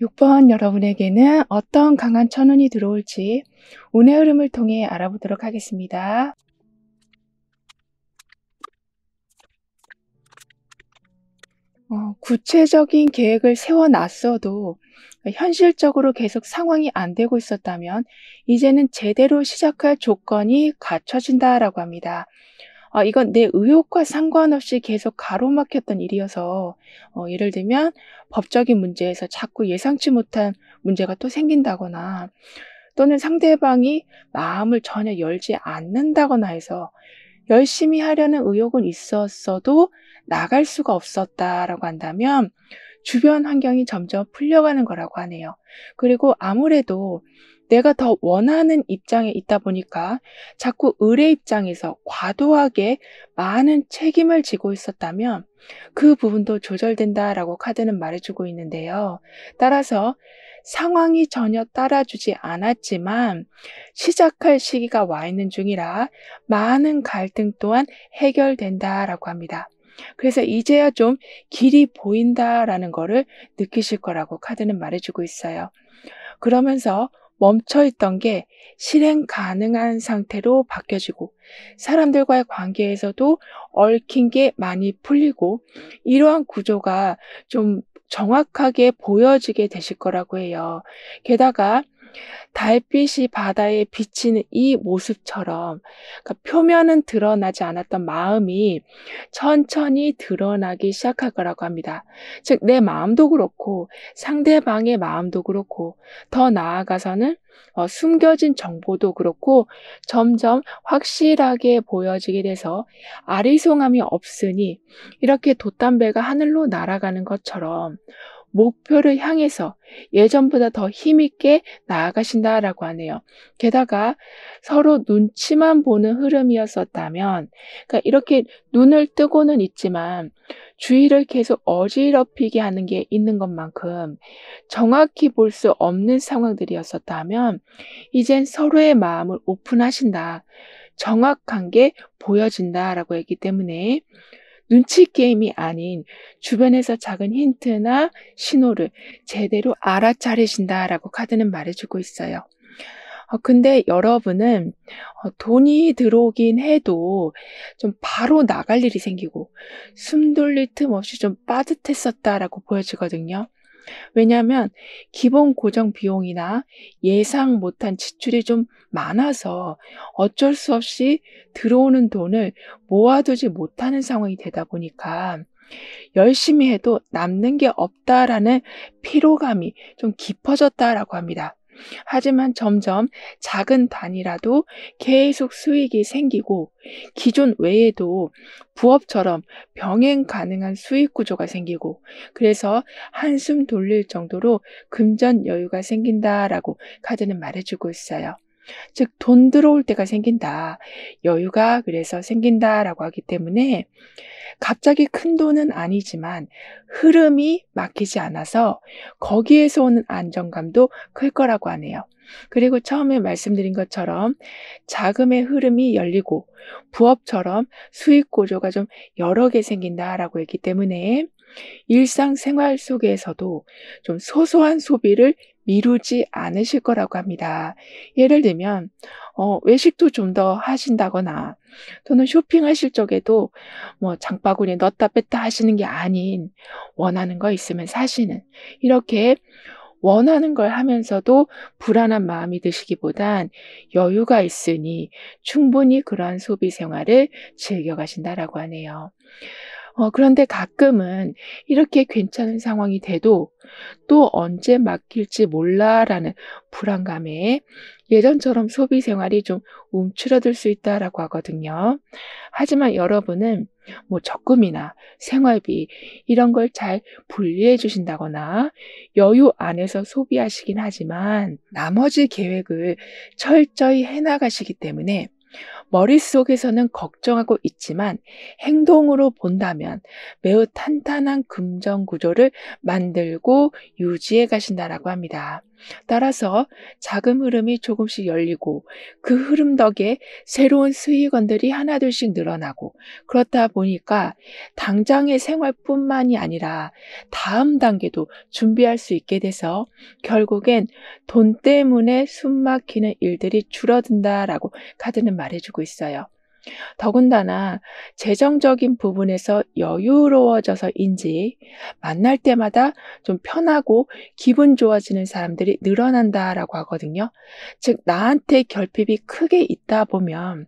6번 여러분에게는 어떤 강한 천운이 들어올지 운의 흐름을 통해 알아보도록 하겠습니다. 구체적인 계획을 세워놨어도 현실적으로 계속 상황이 안 되고 있었다면 이제는 제대로 시작할 조건이 갖춰진다라고 합니다. 이건 내 의욕과 상관없이 계속 가로막혔던 일이어서 예를 들면 법적인 문제에서 자꾸 예상치 못한 문제가 또 생긴다거나 또는 상대방이 마음을 전혀 열지 않는다거나 해서 열심히 하려는 의욕은 있었어도 나갈 수가 없었다라고 한다면 주변 환경이 점점 풀려가는 거라고 하네요. 그리고 아무래도 내가 더 원하는 입장에 있다 보니까 자꾸 의뢰 입장에서 과도하게 많은 책임을 지고 있었다면 그 부분도 조절된다라고 카드는 말해주고 있는데요. 따라서 상황이 전혀 따라주지 않았지만 시작할 시기가 와 있는 중이라 많은 갈등 또한 해결된다라고 합니다. 그래서 이제야 좀 길이 보인다라는 거를 느끼실 거라고 카드는 말해주고 있어요. 그러면서 멈춰있던 게 실행 가능한 상태로 바뀌어지고 사람들과의 관계에서도 얽힌 게 많이 풀리고 이러한 구조가 좀 정확하게 보여지게 되실 거라고 해요. 게다가 달빛이 바다에 비치는 이 모습처럼 그러니까 표면은 드러나지 않았던 마음이 천천히 드러나기 시작할 거라고 합니다. 즉 내 마음도 그렇고 상대방의 마음도 그렇고 더 나아가서는 숨겨진 정보도 그렇고 점점 확실하게 보여지게 돼서 아리송함이 없으니 이렇게 돛담배가 하늘로 날아가는 것처럼 목표를 향해서 예전보다 더 힘있게 나아가신다라고 하네요. 게다가 서로 눈치만 보는 흐름이었었다면, 그러니까 이렇게 눈을 뜨고는 있지만 주위를 계속 어지럽히게 하는 게 있는 것만큼 정확히 볼 수 없는 상황들이었었다면, 이젠 서로의 마음을 오픈하신다. 정확한 게 보여진다라고 했기 때문에 눈치 게임이 아닌 주변에서 작은 힌트나 신호를 제대로 알아차리신다라고 카드는 말해주고 있어요. 근데 여러분은 돈이 들어오긴 해도 좀 바로 나갈 일이 생기고 숨 돌릴 틈 없이 좀 빠듯했었다라고 보여지거든요. 왜냐하면 기본 고정 비용이나 예상 못한 지출이 좀 많아서 어쩔 수 없이 들어오는 돈을 모아두지 못하는 상황이 되다 보니까 열심히 해도 남는 게 없다라는 피로감이 좀 깊어졌다라고 합니다. 하지만 점점 작은 단위라도 계속 수익이 생기고 기존 외에도 부업처럼 병행 가능한 수익 구조가 생기고 그래서 한숨 돌릴 정도로 금전 여유가 생긴다라고 카드는 말해주고 있어요. 즉, 돈 들어올 때가 생긴다. 여유가 그래서 생긴다라고 하기 때문에 갑자기 큰 돈은 아니지만 흐름이 막히지 않아서 거기에서 오는 안정감도 클 거라고 하네요. 그리고 처음에 말씀드린 것처럼 자금의 흐름이 열리고 부업처럼 수익 구조가 좀 여러 개 생긴다라고 했기 때문에 일상생활 속에서도 좀 소소한 소비를 미루지 않으실 거라고 합니다. 예를 들면 외식도 좀 더 하신다거나 또는 쇼핑하실 적에도 뭐 장바구니에 넣었다 뺐다 하시는 게 아닌 원하는 거 있으면 사시는 이렇게 원하는 걸 하면서도 불안한 마음이 드시기보단 여유가 있으니 충분히 그러한 소비 생활을 즐겨가신다라고 하네요. 그런데 가끔은 이렇게 괜찮은 상황이 돼도 또 언제 막힐지 몰라라는 불안감에 예전처럼 소비 생활이 좀 움츠러들 수 있다라고 하거든요. 하지만 여러분은 뭐 적금이나 생활비 이런 걸 잘 분리해 주신다거나 여유 안에서 소비하시긴 하지만 나머지 계획을 철저히 해 나가시기 때문에 머릿속에서는 걱정하고 있지만 행동으로 본다면 매우 탄탄한 금전 구조를 만들고 유지해 가신다라고 합니다. 따라서 자금 흐름이 조금씩 열리고 그 흐름 덕에 새로운 수익원들이 하나둘씩 늘어나고 그렇다 보니까 당장의 생활뿐만이 아니라 다음 단계도 준비할 수 있게 돼서 결국엔 돈 때문에 숨막히는 일들이 줄어든다라고 카드는 말해주고 있어요. 더군다나 재정적인 부분에서 여유로워져서인지 만날 때마다 좀 편하고 기분 좋아지는 사람들이 늘어난다라고 하거든요. 즉, 나한테 결핍이 크게 있다 보면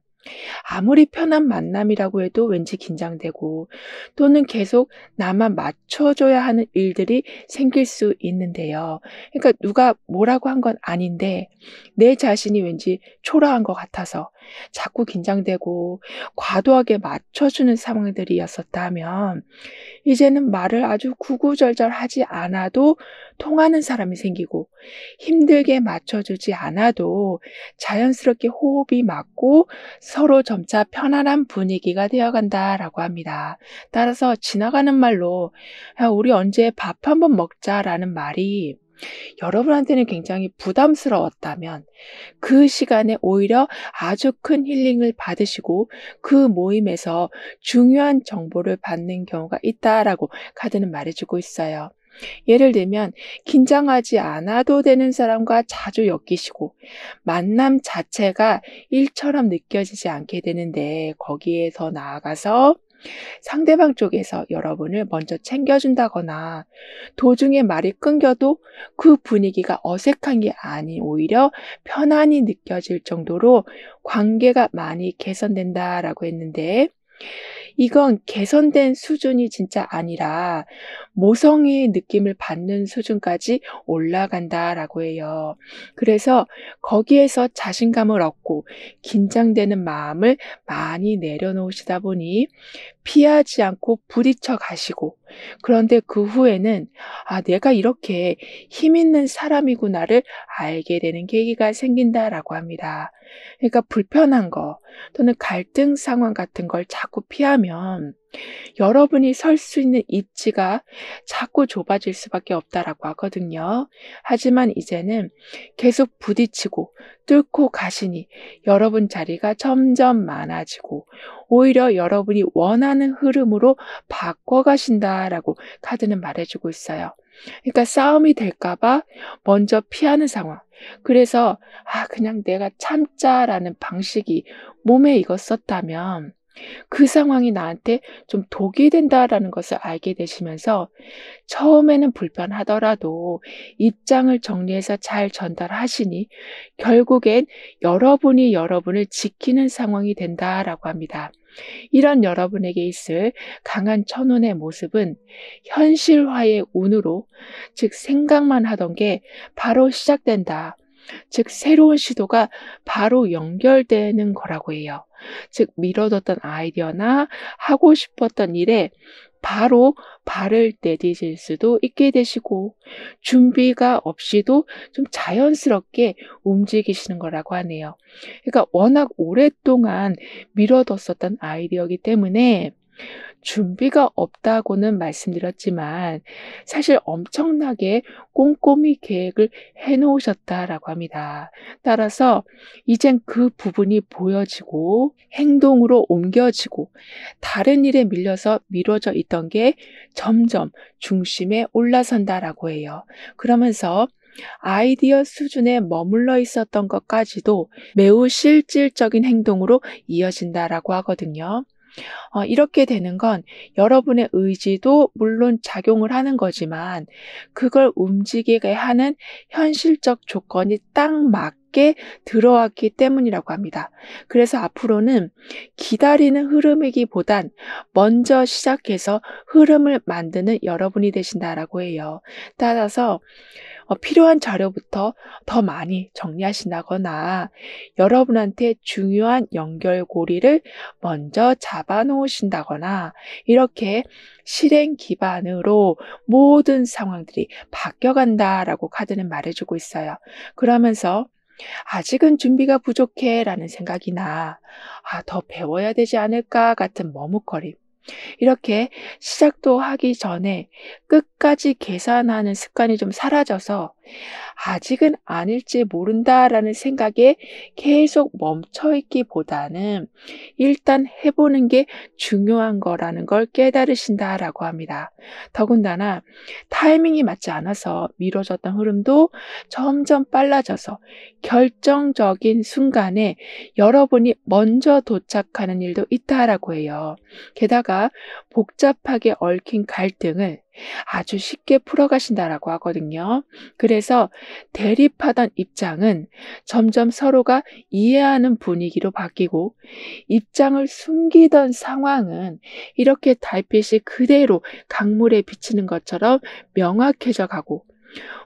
아무리 편한 만남이라고 해도 왠지 긴장되고 또는 계속 나만 맞춰줘야 하는 일들이 생길 수 있는데요. 그러니까 누가 뭐라고 한 건 아닌데 내 자신이 왠지 초라한 것 같아서 자꾸 긴장되고 과도하게 맞춰주는 상황들이었었다면 이제는 말을 아주 구구절절하지 않아도 통하는 사람이 생기고 힘들게 맞춰주지 않아도 자연스럽게 호흡이 맞고 서로 점차 편안한 분위기가 되어간다라고 합니다. 따라서 지나가는 말로 야, 우리 언제 밥 한번 먹자라는 말이 여러분한테는 굉장히 부담스러웠다면 그 시간에 오히려 아주 큰 힐링을 받으시고 그 모임에서 중요한 정보를 받는 경우가 있다라고 카드는 말해주고 있어요. 예를 들면 긴장하지 않아도 되는 사람과 자주 엮이시고 만남 자체가 일처럼 느껴지지 않게 되는데 거기에 더 나아가서 상대방 쪽에서 여러분을 먼저 챙겨준다거나 도중에 말이 끊겨도 그 분위기가 어색한 게 아닌 오히려 편안히 느껴질 정도로 관계가 많이 개선된다라고 했는데 이건 개선된 수준이 진짜 아니라 모성애의 느낌을 받는 수준까지 올라간다라고 해요. 그래서 거기에서 자신감을 얻고 긴장되는 마음을 많이 내려놓으시다 보니 피하지 않고 부딪혀 가시고 그런데 그 후에는 아, 내가 이렇게 힘 있는 사람이구나를 알게 되는 계기가 생긴다라고 합니다. 그러니까 불편한 거 또는 갈등 상황 같은 걸 자꾸 피하면 여러분이 설 수 있는 입지가 자꾸 좁아질 수밖에 없다라고 하거든요. 하지만 이제는 계속 부딪히고 뚫고 가시니 여러분 자리가 점점 많아지고 오히려 여러분이 원하는 흐름으로 바꿔가신다라고 카드는 말해주고 있어요. 그러니까 싸움이 될까봐 먼저 피하는 상황. 그래서 그냥 내가 참자라는 방식이 몸에 익었었다면 그 상황이 나한테 좀 독이 된다라는 것을 알게 되시면서 처음에는 불편하더라도 입장을 정리해서 잘 전달하시니 결국엔 여러분이 여러분을 지키는 상황이 된다라고 합니다. 이런 여러분에게 있을 강한 천운의 모습은 현실화의 운으로, 즉 생각만 하던 게 바로 시작된다. 즉 새로운 시도가 바로 연결되는 거라고 해요. 즉 미뤄뒀던 아이디어나 하고 싶었던 일에 바로 발을 내디딜 수도 있게 되시고 준비가 없이도 좀 자연스럽게 움직이시는 거라고 하네요. 그러니까 워낙 오랫동안 미뤄뒀었던 아이디어이기 때문에 준비가 없다고는 말씀드렸지만 사실 엄청나게 꼼꼼히 계획을 해놓으셨다라고 합니다. 따라서 이젠 그 부분이 보여지고 행동으로 옮겨지고 다른 일에 밀려서 미뤄져 있던 게 점점 중심에 올라선다라고 해요. 그러면서 아이디어 수준에 머물러 있었던 것까지도 매우 실질적인 행동으로 이어진다라고 하거든요. 이렇게 되는 건 여러분의 의지도 물론 작용을 하는 거지만 그걸 움직이게 하는 현실적 조건이 딱 맞게 들어왔기 때문이라고 합니다. 그래서 앞으로는 기다리는 흐름이기보단 먼저 시작해서 흐름을 만드는 여러분이 되신다라고 해요. 따라서 필요한 자료부터 더 많이 정리하신다거나 여러분한테 중요한 연결고리를 먼저 잡아 놓으신다거나 이렇게 실행 기반으로 모든 상황들이 바뀌어간다라고 카드는 말해주고 있어요. 그러면서 아직은 준비가 부족해 라는 생각이나 더 배워야 되지 않을까 같은 머뭇거림 이렇게 시작도 하기 전에 끝까지 계산하는 습관이 좀 사라져서 아직은 아닐지 모른다라는 생각에 계속 멈춰 있기보다는 일단 해보는 게 중요한 거라는 걸 깨달으신다라고 합니다. 더군다나 타이밍이 맞지 않아서 미뤄졌던 흐름도 점점 빨라져서 결정적인 순간에 여러분이 먼저 도착하는 일도 있다라고 해요. 게다가 복잡하게 얽힌 갈등을 아주 쉽게 풀어가신다라고 하거든요. 그래서 대립하던 입장은 점점 서로가 이해하는 분위기로 바뀌고, 입장을 숨기던 상황은 이렇게 달빛이 그대로 강물에 비치는 것처럼 명확해져 가고,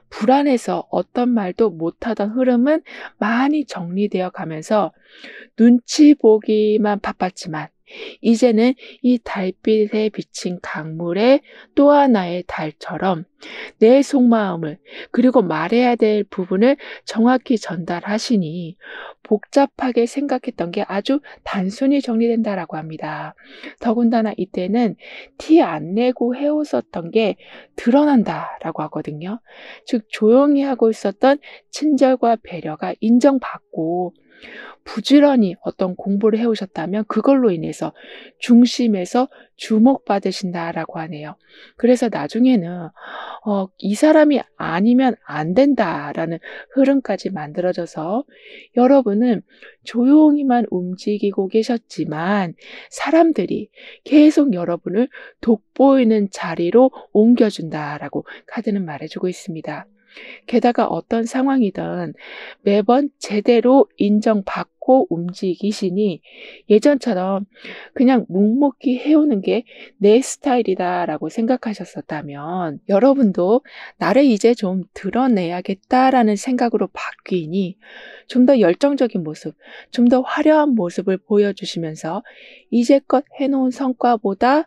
불안해서 어떤 말도 못하던 흐름은 많이 정리되어 가면서 눈치 보기만 바빴지만 이제는 이 달빛에 비친 강물의 또 하나의 달처럼 내 속마음을, 그리고 말해야 될 부분을 정확히 전달하시니 복잡하게 생각했던 게 아주 단순히 정리된다라고 합니다. 더군다나 이때는 티 안 내고 해오셨던 게 드러난다라고 하거든요. 즉 조용히 하고 있었던 친절과 배려가 인정받고, 부지런히 어떤 공부를 해오셨다면 그걸로 인해서 중심에서 주목받으신다라고 하네요. 그래서 나중에는 이 사람이 아니면 안 된다라는 흐름까지 만들어져서 여러분은 조용히만 움직이고 계셨지만 사람들이 계속 여러분을 돋보이는 자리로 옮겨준다라고 카드는 말해주고 있습니다. 게다가 어떤 상황이든 매번 제대로 인정받고 움직이시니 예전처럼 그냥 묵묵히 해오는 게 내 스타일이다라고 생각하셨었다면 여러분도 나를 이제 좀 드러내야겠다라는 생각으로 바뀌니 좀 더 열정적인 모습, 좀 더 화려한 모습을 보여주시면서 이제껏 해놓은 성과보다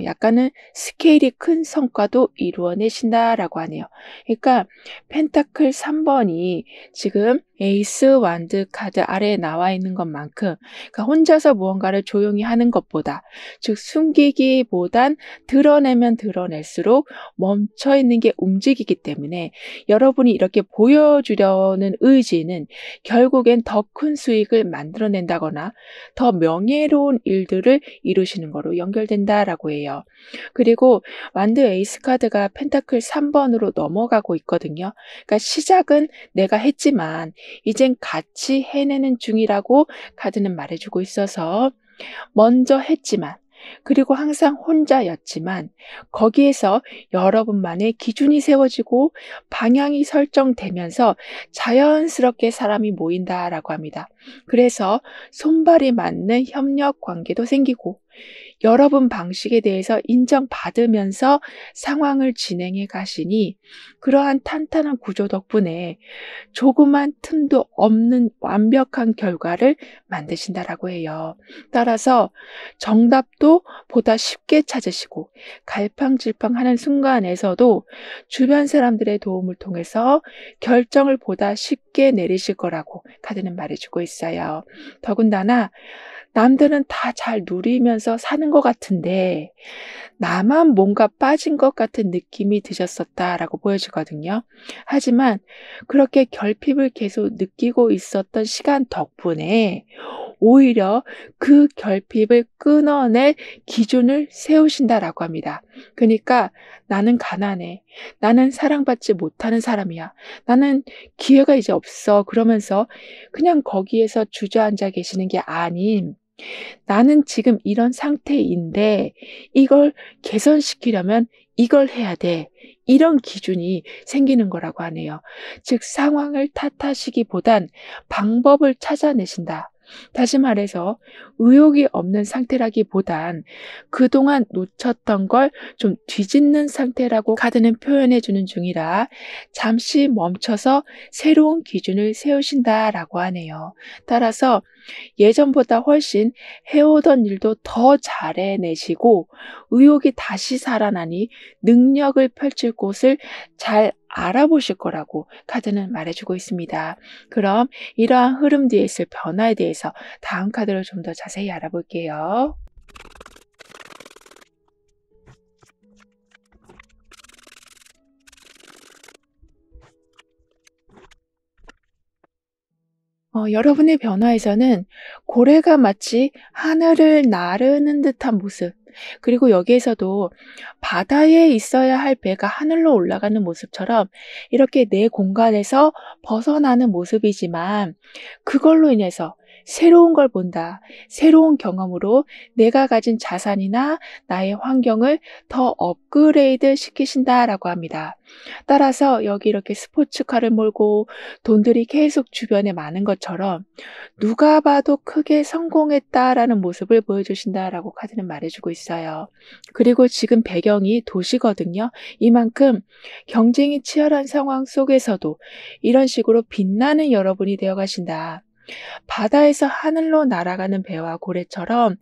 약간은 스케일이 큰 성과도 이루어내신다라고 하네요. 그러니까 펜타클 3번이 지금 에이스 완드 카드 아래에 나와 있는 것만큼, 그러니까 혼자서 무언가를 조용히 하는 것보다, 즉 숨기기보단 드러내면 드러낼수록 멈춰 있는 게 움직이기 때문에 여러분이 이렇게 보여주려는 의지는 결국엔 더 큰 수익을 만들어낸다거나 더 명예로운 일들을 이루시는 거로 연결된다라고 해요. 그리고 완드 에이스 카드가 펜타클 3번으로 넘어가고 있거든요. 그러니까 시작은 내가 했지만 이젠 같이 해내는 중이라고 카드는 말해주고 있어서, 먼저 했지만, 그리고 항상 혼자였지만 거기에서 여러분만의 기준이 세워지고 방향이 설정되면서 자연스럽게 사람이 모인다라고 합니다. 그래서 손발이 맞는 협력 관계도 생기고 여러분 방식에 대해서 인정받으면서 상황을 진행해 가시니 그러한 탄탄한 구조 덕분에 조그만 틈도 없는 완벽한 결과를 만드신다라고 해요. 따라서 정답도 보다 쉽게 찾으시고 갈팡질팡하는 순간에서도 주변 사람들의 도움을 통해서 결정을 보다 쉽게 내리실 거라고 카드는 말해주고 있어요. 더군다나 남들은 다 잘 누리면서 사는 것 같은데 나만 뭔가 빠진 것 같은 느낌이 드셨었다라고 보여지거든요. 하지만 그렇게 결핍을 계속 느끼고 있었던 시간 덕분에 오히려 그 결핍을 끊어낼 기준을 세우신다라고 합니다. 그러니까 나는 가난해. 나는 사랑받지 못하는 사람이야. 나는 기회가 이제 없어. 그러면서 그냥 거기에서 주저앉아 계시는 게 아닌, 나는 지금 이런 상태인데 이걸 개선시키려면 이걸 해야 돼. 이런 기준이 생기는 거라고 하네요. 즉 상황을 탓하시기보단 방법을 찾아내신다. 다시 말해서 의욕이 없는 상태라기보단 그동안 놓쳤던 걸 좀 뒤집는 상태라고 카드는 표현해 주는 중이라 잠시 멈춰서 새로운 기준을 세우신다라고 하네요. 따라서 예전보다 훨씬 해오던 일도 더 잘해내시고 의욕이 다시 살아나니 능력을 펼칠 곳을 잘 알아보실 거라고 카드는 말해주고 있습니다. 그럼 이러한 흐름 뒤에 있을 변화에 대해서 다음 카드로 좀 더 자세히 알아볼게요. 여러분의 변화에서는 고래가 마치 하늘을 나르는 듯한 모습, 그리고 여기에서도 바다에 있어야 할 배가 하늘로 올라가는 모습처럼 이렇게 내 공간에서 벗어나는 모습이지만, 그걸로 인해서 새로운 걸 본다. 새로운 경험으로 내가 가진 자산이나 나의 환경을 더 업그레이드 시키신다라고 합니다. 따라서 여기 이렇게 스포츠카를 몰고 돈들이 계속 주변에 많은 것처럼 누가 봐도 크게 성공했다라는 모습을 보여주신다라고 카드는 말해주고 있어요. 그리고 지금 배경이 도시거든요. 이만큼 경쟁이 치열한 상황 속에서도 이런 식으로 빛나는 여러분이 되어 가신다. 바다에서 하늘로 날아가는 배와 고래처럼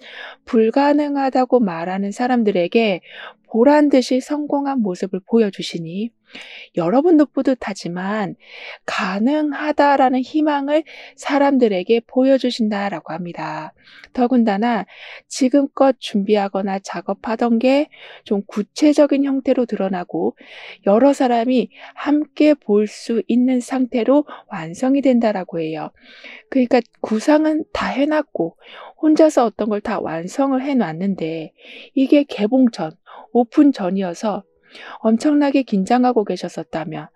불가능하다고 말하는 사람들에게 보란 듯이 성공한 모습을 보여주시니, 여러분도 뿌듯하지만 가능하다라는 희망을 사람들에게 보여주신다라고 합니다. 더군다나 지금껏 준비하거나 작업하던 게 좀 구체적인 형태로 드러나고 여러 사람이 함께 볼 수 있는 상태로 완성이 된다라고 해요. 그러니까 구상은 다 해놨고 혼자서 어떤 걸 다 완성을 해놨는데, 이게 개봉 전, 오픈 전이어서 엄청나게 긴장하고 계셨었다면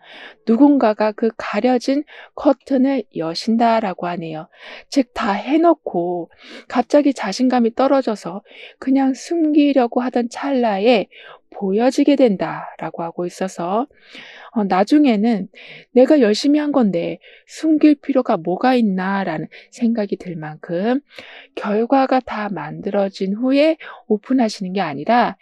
누군가가 그 가려진 커튼을 여신다라고 하네요. 즉, 다 해놓고 갑자기 자신감이 떨어져서 그냥 숨기려고 하던 찰나에 보여지게 된다라고 하고 있어서, 나중에는 내가 열심히 한 건데 숨길 필요가 뭐가 있나라는 생각이 들 만큼 결과가 다 만들어진 후에 오픈하시는 게 아니라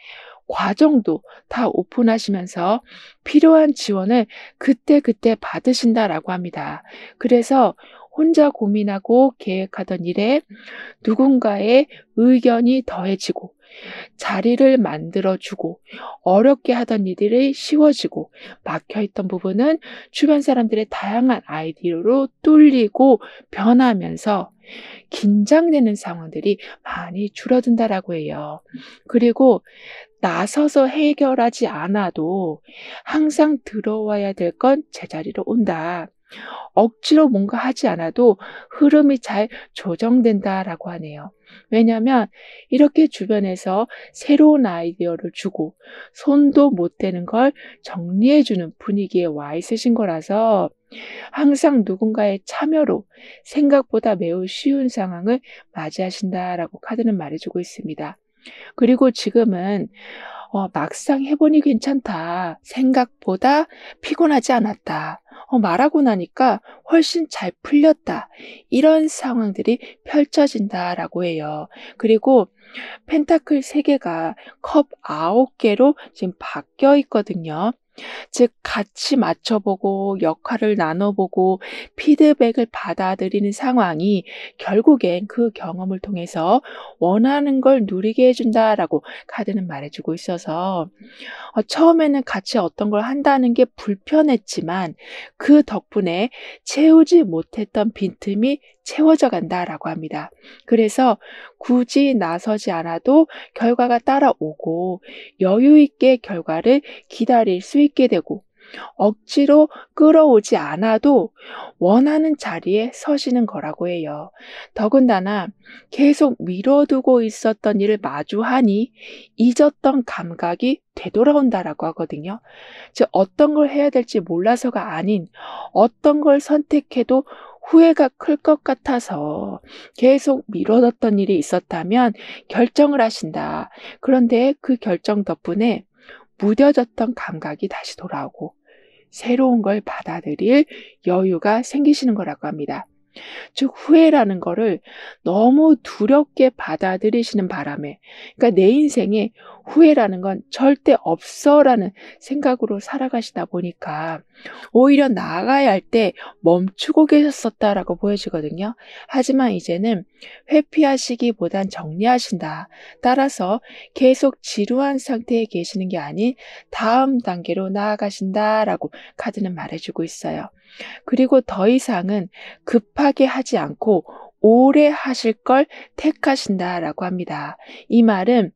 과정도 다 오픈하시면서 필요한 지원을 그때그때 받으신다라고 합니다. 그래서 혼자 고민하고 계획하던 일에 누군가의 의견이 더해지고 자리를 만들어주고, 어렵게 하던 일들이 쉬워지고, 막혀있던 부분은 주변 사람들의 다양한 아이디어로 뚫리고 변하면서 긴장되는 상황들이 많이 줄어든다라고 해요. 그리고 나서서 해결하지 않아도 항상 들어와야 될 건 제자리로 온다. 억지로 뭔가 하지 않아도 흐름이 잘 조정된다라고 하네요. 왜냐하면 이렇게 주변에서 새로운 아이디어를 주고 손도 못 대는 걸 정리해주는 분위기에 와 있으신 거라서 항상 누군가의 참여로 생각보다 매우 쉬운 상황을 맞이하신다라고 카드는 말해주고 있습니다. 그리고 지금은 막상 해보니 괜찮다. 생각보다 피곤하지 않았다. 말하고 나니까 훨씬 잘 풀렸다. 이런 상황들이 펼쳐진다라고 해요. 그리고 펜타클 3개가 컵 9개로 지금 바뀌어 있거든요. 즉, 같이 맞춰보고 역할을 나눠보고 피드백을 받아들이는 상황이 결국엔 그 경험을 통해서 원하는 걸 누리게 해준다라고 카드는 말해주고 있어서, 처음에는 같이 어떤 걸 한다는 게 불편했지만 그 덕분에 채우지 못했던 빈틈이 채워져 간다라고 합니다. 그래서 굳이 나서지 않아도 결과가 따라오고 여유 있게 결과를 기다릴 수 있게 되고, 억지로 끌어오지 않아도 원하는 자리에 서시는 거라고 해요. 더군다나 계속 미뤄두고 있었던 일을 마주하니 잊었던 감각이 되돌아온다라고 하거든요. 즉, 어떤 걸 해야 될지 몰라서가 아닌, 어떤 걸 선택해도 후회가 클 것 같아서 계속 미뤄뒀던 일이 있었다면 결정을 하신다. 그런데 그 결정 덕분에 무뎌졌던 감각이 다시 돌아오고 새로운 걸 받아들일 여유가 생기시는 거라고 합니다. 즉, 후회라는 거를 너무 두렵게 받아들이시는 바람에, 그러니까 내 인생에 후회라는 건 절대 없어라는 생각으로 살아가시다 보니까 오히려 나아가야 할 때 멈추고 계셨었다라고 보여지거든요. 하지만 이제는 회피하시기보단 정리하신다. 따라서 계속 지루한 상태에 계시는 게 아닌 다음 단계로 나아가신다라고 카드는 말해주고 있어요. 그리고 더 이상은 급하게 하지 않고 오래 하실 걸 택하신다라고 합니다. 이 말은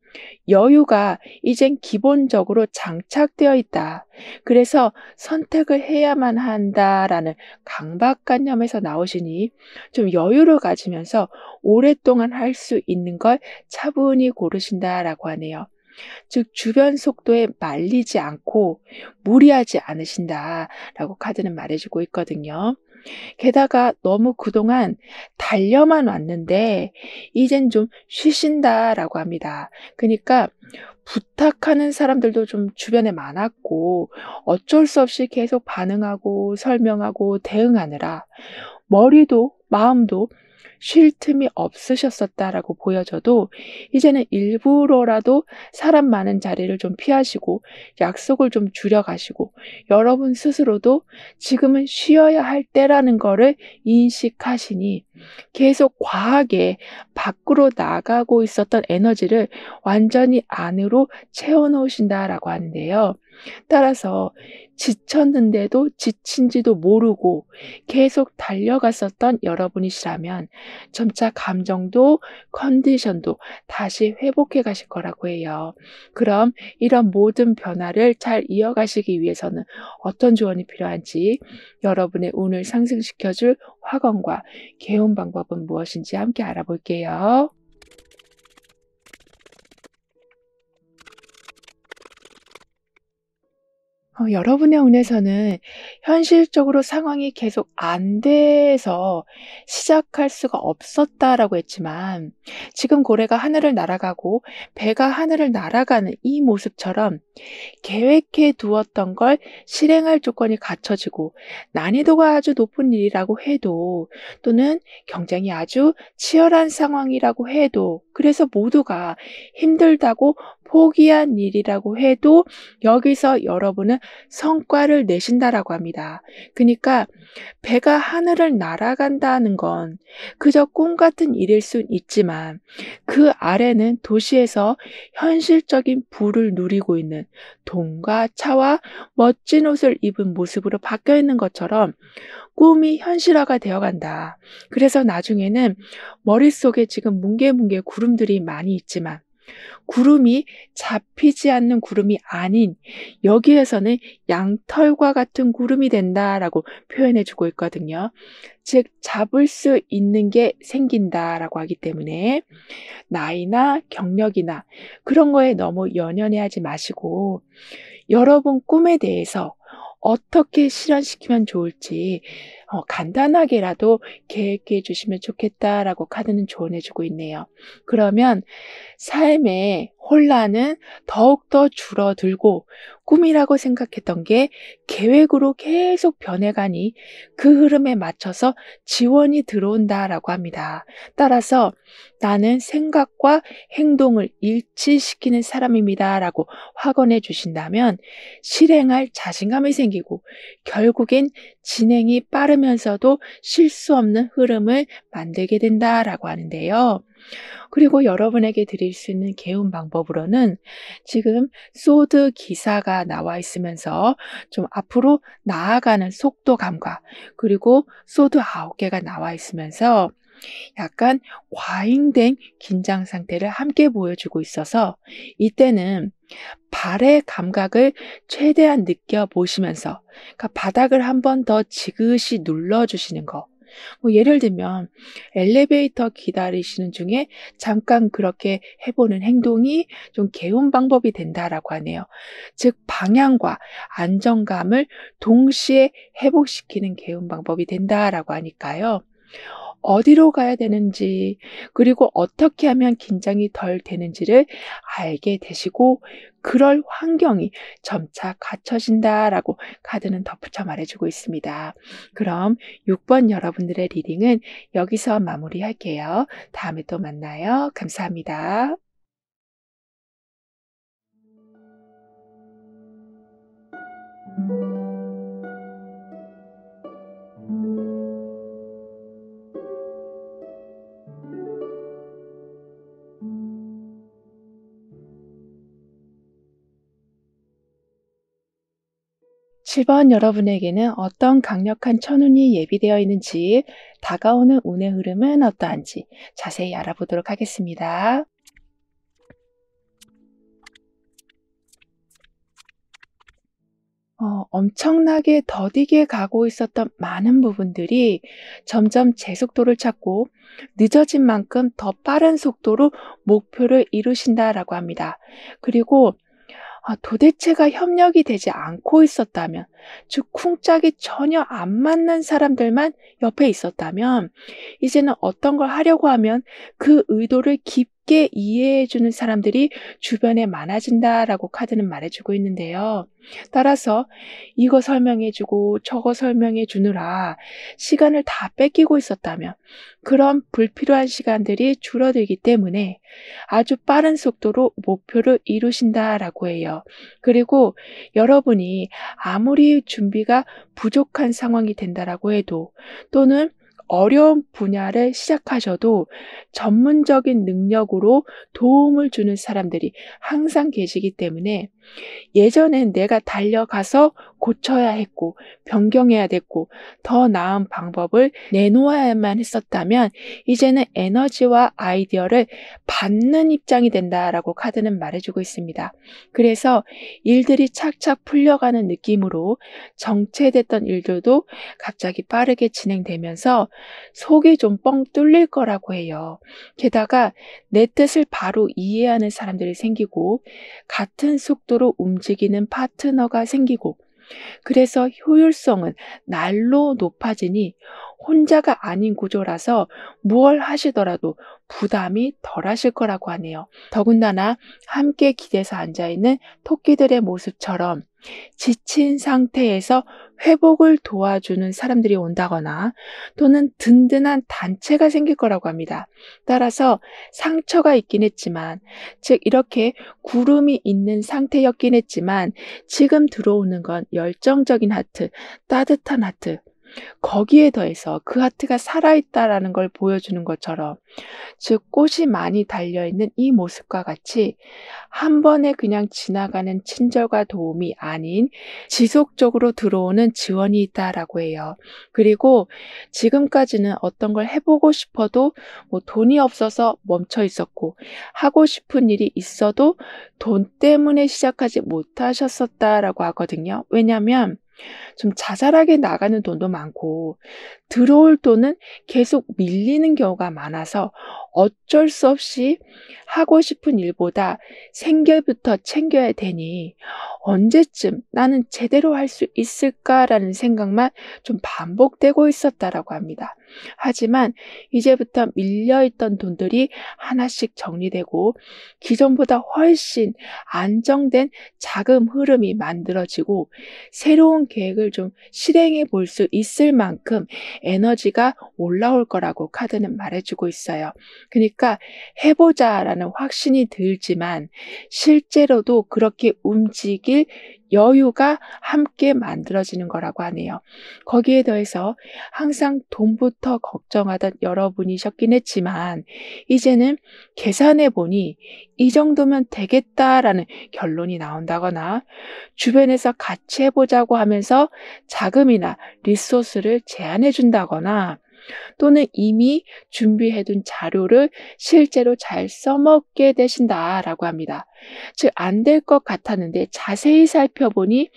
여유가 이젠 기본적으로 장착되어 있다. 그래서 선택을 해야만 한다라는 강박관념에서 나오시니 좀 여유를 가지면서 오랫동안 할 수 있는 걸 차분히 고르신다라고 하네요. 즉 주변 속도에 말리지 않고 무리하지 않으신다라고 카드는 말해주고 있거든요. 게다가 너무 그동안 달려만 왔는데 이젠 좀 쉬신다라고 합니다. 그러니까 부탁하는 사람들도 좀 주변에 많았고 어쩔 수 없이 계속 반응하고 설명하고 대응하느라 머리도 마음도 쉴 틈이 없으셨었다라고 보여져도 이제는 일부러라도 사람 많은 자리를 좀 피하시고 약속을 좀 줄여 가시고 여러분 스스로도 지금은 쉬어야 할 때라는 거를 인식하시니 계속 과하게 밖으로 나가고 있었던 에너지를 완전히 안으로 채워 놓으신다라고 하는데요. 따라서 지쳤는데도 지친지도 모르고 계속 달려갔었던 여러분이시라면 점차 감정도 컨디션도 다시 회복해 가실 거라고 해요. 그럼 이런 모든 변화를 잘 이어가시기 위해서는 어떤 조언이 필요한지, 여러분의 운을 상승시켜 줄 화건과 개운 방법은 무엇인지 함께 알아볼게요. 여러분의 운에서는 현실적으로 상황이 계속 안 돼서 시작할 수가 없었다라고 했지만 지금 고래가 하늘을 날아가고 배가 하늘을 날아가는 이 모습처럼 계획해 두었던 걸 실행할 조건이 갖춰지고 난이도가 아주 높은 일이라고 해도 또는 경쟁이 아주 치열한 상황이라고 해도 그래서 모두가 힘들다고 포기한 일이라고 해도 여기서 여러분은 성과를 내신다라고 합니다. 그러니까 배가 하늘을 날아간다는 건 그저 꿈 같은 일일 순 있지만 그 아래는 도시에서 현실적인 부를 누리고 있는 돈과 차와 멋진 옷을 입은 모습으로 바뀌어 있는 것처럼 꿈이 현실화가 되어 간다. 그래서 나중에는 머릿속에 지금 뭉게뭉게 구름들이 많이 있지만 구름이 잡히지 않는 구름이 아닌 여기에서는 양털과 같은 구름이 된다라고 표현해 주고 있거든요. 즉 잡을 수 있는 게 생긴다라고 하기 때문에 나이나 경력이나 그런 거에 너무 연연해하지 마시고 여러분 꿈에 대해서 어떻게 실현시키면 좋을지 간단하게라도 계획해 주시면 좋겠다라고 카드는 조언해 주고 있네요. 그러면 삶의 혼란은 더욱더 줄어들고 꿈이라고 생각했던 게 계획으로 계속 변해가니 그 흐름에 맞춰서 지원이 들어온다라고 합니다. 따라서 나는 생각과 행동을 일치시키는 사람입니다라고 확언해 주신다면 실행할 자신감이 생기고 결국엔 진행이 빠르면서도 실수 없는 흐름을 만들게 된다라고 하는데요. 그리고 여러분에게 드릴 수 있는 개운 방법으로는 지금 소드 기사가 나와 있으면서 좀 앞으로 나아가는 속도감과 그리고 소드 9개가 나와 있으면서 약간 과잉된 긴장 상태를 함께 보여주고 있어서 이때는 발의 감각을 최대한 느껴보시면서 그러니까 바닥을 한 번 더 지그시 눌러주시는 거. 뭐 예를 들면 엘리베이터 기다리시는 중에 잠깐 그렇게 해보는 행동이 좀 개운 방법이 된다라고 하네요. 즉 방향과 안정감을 동시에 회복시키는 개운 방법이 된다라고 하니까요. 어디로 가야 되는지 그리고 어떻게 하면 긴장이 덜 되는지를 알게 되시고 그럴 환경이 점차 갖춰진다라고 카드는 덧붙여 말해주고 있습니다. 그럼 6번 여러분들의 리딩은 여기서 마무리할게요. 다음에 또 만나요. 감사합니다. 7번 여러분에게는 어떤 강력한 천운이 예비되어 있는지, 다가오는 운의 흐름은 어떠한지 자세히 알아보도록 하겠습니다. 엄청나게 더디게 가고 있었던 많은 부분들이 점점 제 속도를 찾고 늦어진 만큼 더 빠른 속도로 목표를 이루신다라고 합니다. 그리고 도대체가 협력이 되지 않고 있었다면, 즉 쿵짝이 전혀 안 맞는 사람들만 옆에 있었다면, 이제는 어떤 걸 하려고 하면 그 의도를 깊게 이해해 주는 사람들이 주변에 많아진다라고 카드는 말해주고 있는데요. 따라서 이거 설명해 주고 저거 설명해 주느라 시간을 다 뺏기고 있었다면, 그런 불필요한 시간들이 줄어들기 때문에 아주 빠른 속도로 목표를 이루신다라고 해요. 그리고 여러분이 아무리 준비가 부족한 상황이 된다라고 해도, 또는 어려운 분야를 시작하셔도 전문적인 능력으로 도움을 주는 사람들이 항상 계시기 때문에, 예전엔 내가 달려가서 고쳐야 했고 변경해야 됐고 더 나은 방법을 내놓아야만 했었다면, 이제는 에너지와 아이디어를 받는 입장이 된다라고 카드는 말해주고 있습니다. 그래서 일들이 착착 풀려가는 느낌으로 정체됐던 일들도 갑자기 빠르게 진행되면서 속이 좀 뻥 뚫릴 거라고 해요. 게다가 내 뜻을 바로 이해하는 사람들이 생기고 같은 속도로 움직이는 파트너가 생기고, 그래서 효율성은 날로 높아지니 혼자가 아닌 구조라서 무얼 하시더라도 부담이 덜하실 거라고 하네요. 더군다나 함께 기대서 앉아있는 토끼들의 모습처럼 지친 상태에서 회복을 도와주는 사람들이 온다거나, 또는 든든한 단체가 생길 거라고 합니다. 따라서 상처가 있긴 했지만, 즉 이렇게 구름이 있는 상태였긴 했지만, 지금 들어오는 건 열정적인 하트, 따뜻한 하트, 거기에 더해서 그 하트가 살아있다라는 걸 보여주는 것처럼, 즉 꽃이 많이 달려있는 이 모습과 같이 한 번에 그냥 지나가는 친절과 도움이 아닌 지속적으로 들어오는 지원이 있다라고 해요. 그리고 지금까지는 어떤 걸 해보고 싶어도 돈이 없어서 멈춰 있었고, 하고 싶은 일이 있어도 돈 때문에 시작하지 못하셨었다라고 하거든요. 왜냐하면 좀 자잘하게 나가는 돈도 많고 들어올 돈은 계속 밀리는 경우가 많아서 어쩔 수 없이 하고 싶은 일보다 생계부터 챙겨야 되니 언제쯤 나는 제대로 할 수 있을까라는 생각만 좀 반복되고 있었다라고 합니다. 하지만 이제부터 밀려있던 돈들이 하나씩 정리되고 기존보다 훨씬 안정된 자금 흐름이 만들어지고, 새로운 계획을 좀 실행해 볼 수 있을 만큼 에너지가 올라올 거라고 카드는 말해주고 있어요. 그러니까 해보자라는 확신이 들지만 실제로도 그렇게 움직일 여유가 함께 만들어지는 거라고 하네요. 거기에 더해서 항상 돈부터 걱정하던 여러분이셨긴 했지만, 이제는 계산해 보니 이 정도면 되겠다라는 결론이 나온다거나, 주변에서 같이 해보자고 하면서 자금이나 리소스를 제안해 준다거나, 또는 이미 준비해둔 자료를 실제로 잘 써먹게 되신다라고 합니다. 즉, 안 될 것 같았는데 자세히 살펴보니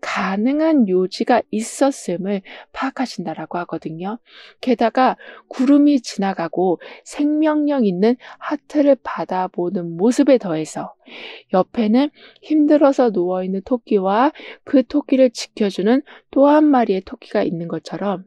가능한 요지가 있었음을 파악하신다라고 하거든요. 게다가 구름이 지나가고 생명력 있는 하트를 받아보는 모습에 더해서 옆에는 힘들어서 누워있는 토끼와 그 토끼를 지켜주는 또 한 마리의 토끼가 있는 것처럼,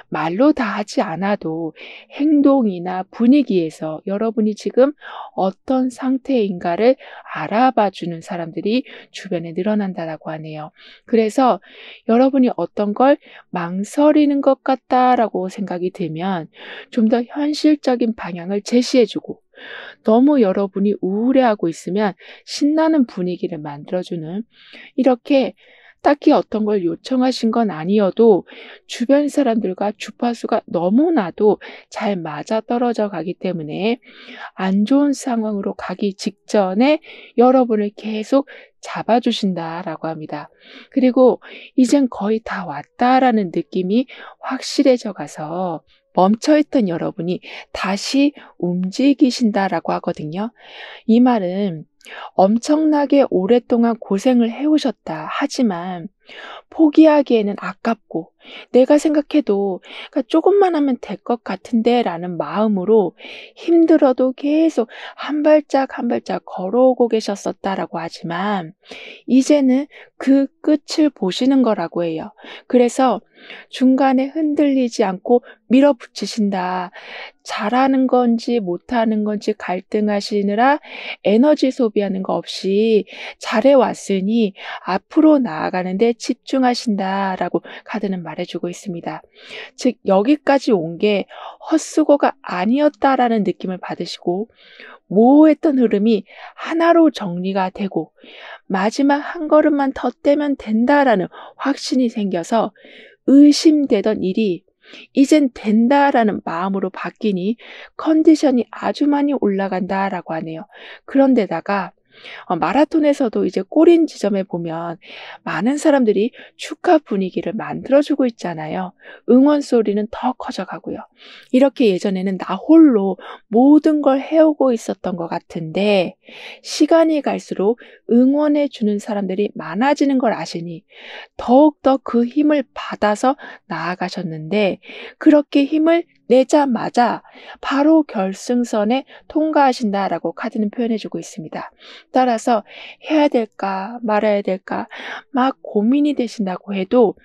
말로 다 하지 않아도 행동이나 분위기에서 여러분이 지금 어떤 상태인가를 알아봐 주는 사람들이 주변에 늘어난다라고 하네요. 그래서 여러분이 어떤 걸 망설이는 것 같다라고 생각이 들면 좀 더 현실적인 방향을 제시해 주고, 너무 여러분이 우울해하고 있으면 신나는 분위기를 만들어주는, 이렇게 딱히 어떤 걸 요청하신 건 아니어도 주변 사람들과 주파수가 너무나도 잘 맞아떨어져 가기 때문에 안 좋은 상황으로 가기 직전에 여러분을 계속 잡아주신다라고 합니다. 그리고 이젠 거의 다 왔다라는 느낌이 확실해져 가서 멈춰있던 여러분이 다시 움직이신다라고 하거든요. 이 말은 엄청나게 오랫동안 고생을 해오셨다. 하지만 포기하기에는 아깝고 내가 생각해도 그러니까 조금만 하면 될 것 같은데 라는 마음으로 힘들어도 계속 한 발짝 한 발짝 걸어오고 계셨었다라고 하지만 이제는 그 끝을 보시는 거라고 해요. 그래서 중간에 흔들리지 않고 밀어붙이신다. 잘하는 건지 못하는 건지 갈등하시느라 에너지 소비하는 거 없이 잘해왔으니 앞으로 나아가는데 집중하신다라고 카드는 말해주고 있습니다. 즉 여기까지 온 게 헛수고가 아니었다라는 느낌을 받으시고 모호했던 흐름이 하나로 정리가 되고 마지막 한 걸음만 더 떼면 된다라는 확신이 생겨서 의심되던 일이 이젠 된다라는 마음으로 바뀌니 컨디션이 아주 많이 올라간다라고 하네요. 그런데다가 마라톤에서도 이제 골인 지점에 보면 많은 사람들이 축하 분위기를 만들어주고 있잖아요. 응원 소리는 더 커져가고요. 이렇게 예전에는 나 홀로 모든 걸 해오고 있었던 것 같은데 시간이 갈수록 응원해주는 사람들이 많아지는 걸 아시니 더욱더 그 힘을 받아서 나아가셨는데 그렇게 힘을 내자마자 바로 결승선에 통과하신다라고 카드는 표현해주고 있습니다. 따라서 해야 될까 말아야 될까 막 고민이 되신다고 해도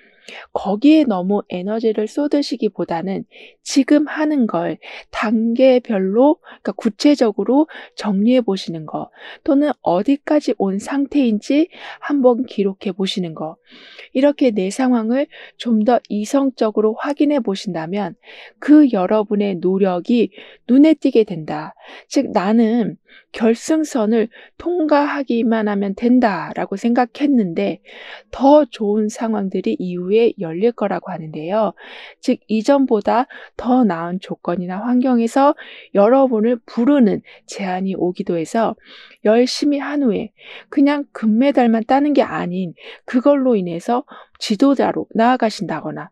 거기에 너무 에너지를 쏟으시기보다는 지금 하는 걸 단계별로 그러니까 구체적으로 정리해 보시는 거 또는 어디까지 온 상태인지 한번 기록해 보시는 거 이렇게 내 상황을 좀 더 이성적으로 확인해 보신다면 그 여러분의 노력이 눈에 띄게 된다. 즉 나는 결승선을 통과하기만 하면 된다라고 생각했는데 더 좋은 상황들이 이후에 열릴 거라고 하는데요. 즉 이전보다 더 나은 조건이나 환경에서 여러분을 부르는 제안이 오기도 해서 열심히 한 후에 그냥 금메달만 따는 게 아닌 그걸로 인해서 지도자로 나아가신다거나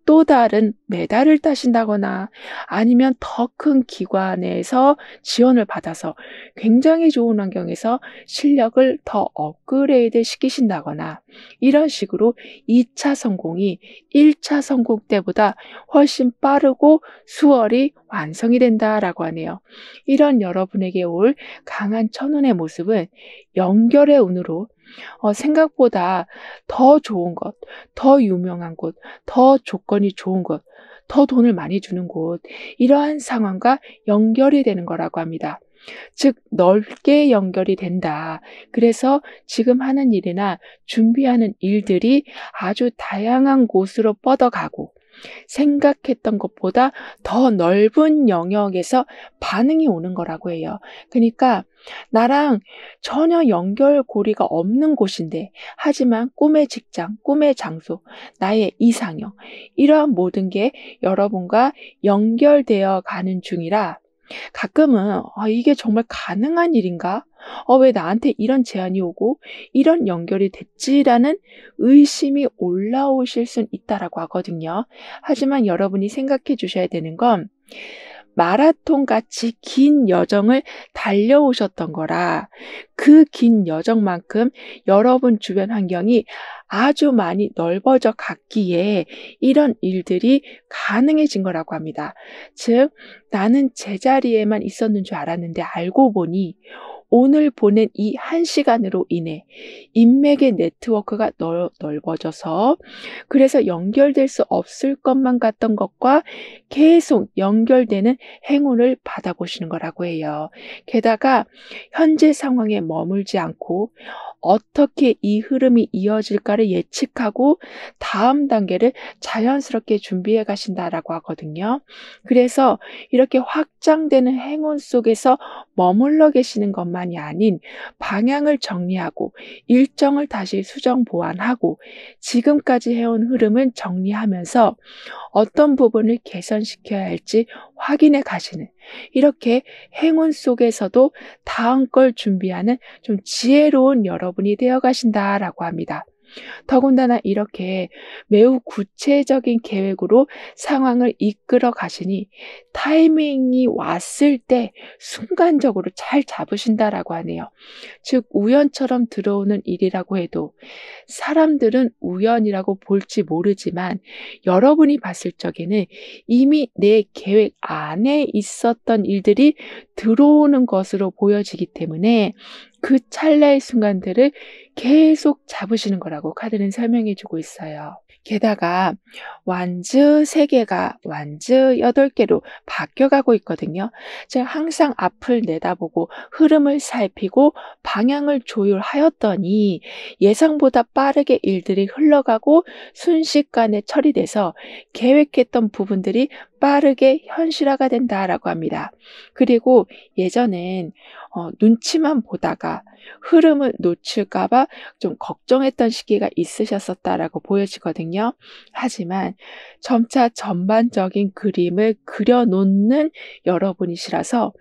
또 다른 메달을 따신다거나 아니면 더 큰 기관에서 지원을 받아서 굉장히 좋은 환경에서 실력을 더 업그레이드 시키신다거나 이런 식으로 2차 성공이 1차 성공 때보다 훨씬 빠르고 수월히 완성이 된다라고 하네요. 이런 여러분에게 올 강한 천운의 모습은 연결의 운으로 생각보다 더 좋은 것, 더 유명한 곳, 더 조건이 좋은 곳, 더 돈을 많이 주는 곳, 이러한 상황과 연결이 되는 거라고 합니다. 즉 넓게 연결이 된다. 그래서 지금 하는 일이나 준비하는 일들이 아주 다양한 곳으로 뻗어가고 생각했던 것보다 더 넓은 영역에서 반응이 오는 거라고 해요. 그러니까 나랑 전혀 연결고리가 없는 곳인데 하지만 꿈의 직장, 꿈의 장소, 나의 이상형 이러한 모든 게 여러분과 연결되어 가는 중이라 가끔은 이게 정말 가능한 일인가? 왜 나한테 이런 제안이 오고 이런 연결이 됐지라는 의심이 올라오실 순 있다라고 하거든요. 하지만 여러분이 생각해 주셔야 되는 건 마라톤 같이 긴 여정을 달려오셨던 거라 그 긴 여정만큼 여러분 주변 환경이 아주 많이 넓어져 갔기에 이런 일들이 가능해진 거라고 합니다. 즉 나는 제자리에만 있었는 줄 알았는데 알고 보니 오늘 보낸 이 1시간으로 인해 인맥의 네트워크가 넓어져서 그래서 연결될 수 없을 것만 같던 것과 계속 연결되는 행운을 받아보시는 거라고 해요. 게다가 현재 상황에 머물지 않고 어떻게 이 흐름이 이어질까를 예측하고 다음 단계를 자연스럽게 준비해 가신다라고 하거든요. 그래서 이렇게 확장되는 행운 속에서 머물러 계시는 것만 것만이 아닌 방향을 정리하고 일정을 다시 수정 보완하고 지금까지 해온 흐름을 정리하면서 어떤 부분을 개선시켜야 할지 확인해 가시는, 이렇게 행운 속에서도 다음 걸 준비하는 좀 지혜로운 여러분이 되어 가신다라고 합니다. 더군다나 이렇게 매우 구체적인 계획으로 상황을 이끌어 가시니 타이밍이 왔을 때 순간적으로 잘 잡으신다라고 하네요. 즉, 우연처럼 들어오는 일이라고 해도 사람들은 우연이라고 볼지 모르지만 여러분이 봤을 적에는 이미 내 계획 안에 있었던 일들이 들어오는 것으로 보여지기 때문에 그 찰나의 순간들을 계속 잡으시는 거라고 카드는 설명해 주고 있어요. 게다가 완즈 3개가 완즈 8개로 바뀌어가고 있거든요. 즉, 항상 앞을 내다보고 흐름을 살피고 방향을 조율하였더니 예상보다 빠르게 일들이 흘러가고 순식간에 처리돼서 계획했던 부분들이 빠르게 현실화가 된다라고 합니다. 그리고 예전엔 눈치만 보다가 흐름을 놓칠까봐 좀 걱정했던 시기가 있으셨었다라고 보여지거든요. 하지만 점차 전반적인 그림을 그려놓는 여러분이시라서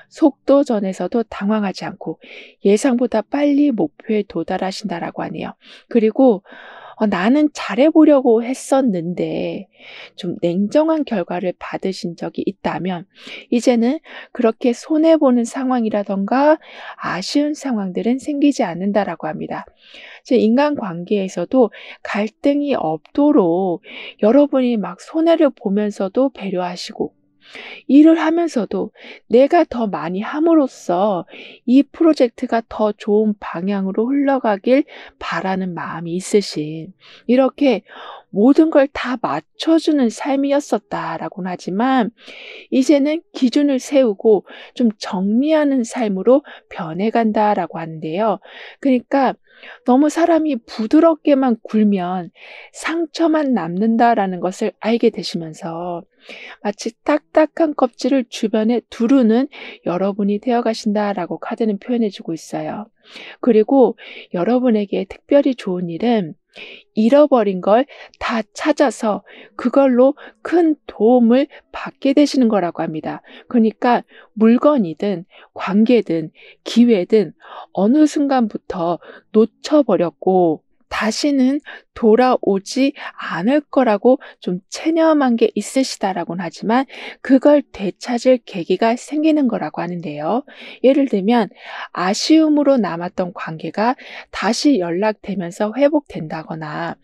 속도전에서도 당황하지 않고 예상보다 빨리 목표에 도달하신다라고 하네요. 그리고 나는 잘해보려고 했었는데 좀 냉정한 결과를 받으신 적이 있다면 이제는 그렇게 손해보는 상황이라던가 아쉬운 상황들은 생기지 않는다라고 합니다. 즉, 인간관계에서도 갈등이 없도록 여러분이 막 손해를 보면서도 배려하시고 일을 하면서도 내가 더 많이 함으로써 이 프로젝트가 더 좋은 방향으로 흘러가길 바라는 마음이 있으신, 이렇게 모든 걸 다 맞춰주는 삶이었었다라고는 하지만 이제는 기준을 세우고 좀 정리하는 삶으로 변해간다라고 하는데요. 그러니까 너무 사람이 부드럽게만 굴면 상처만 남는다라는 것을 알게 되시면서 마치 딱딱한 껍질을 주변에 두르는 여러분이 되어 가신다라고 카드는 표현해 주고 있어요. 그리고 여러분에게 특별히 좋은 일은 잃어버린 걸 다 찾아서 그걸로 큰 도움을 받게 되시는 거라고 합니다. 그러니까 물건이든 관계든 기회든 어느 순간부터 놓쳐버렸고 다시는 돌아오지 않을 거라고 좀 체념한 게 있으시다라고는 하지만 그걸 되찾을 계기가 생기는 거라고 하는데요. 예를 들면 아쉬움으로 남았던 관계가 다시 연락되면서 회복된다거나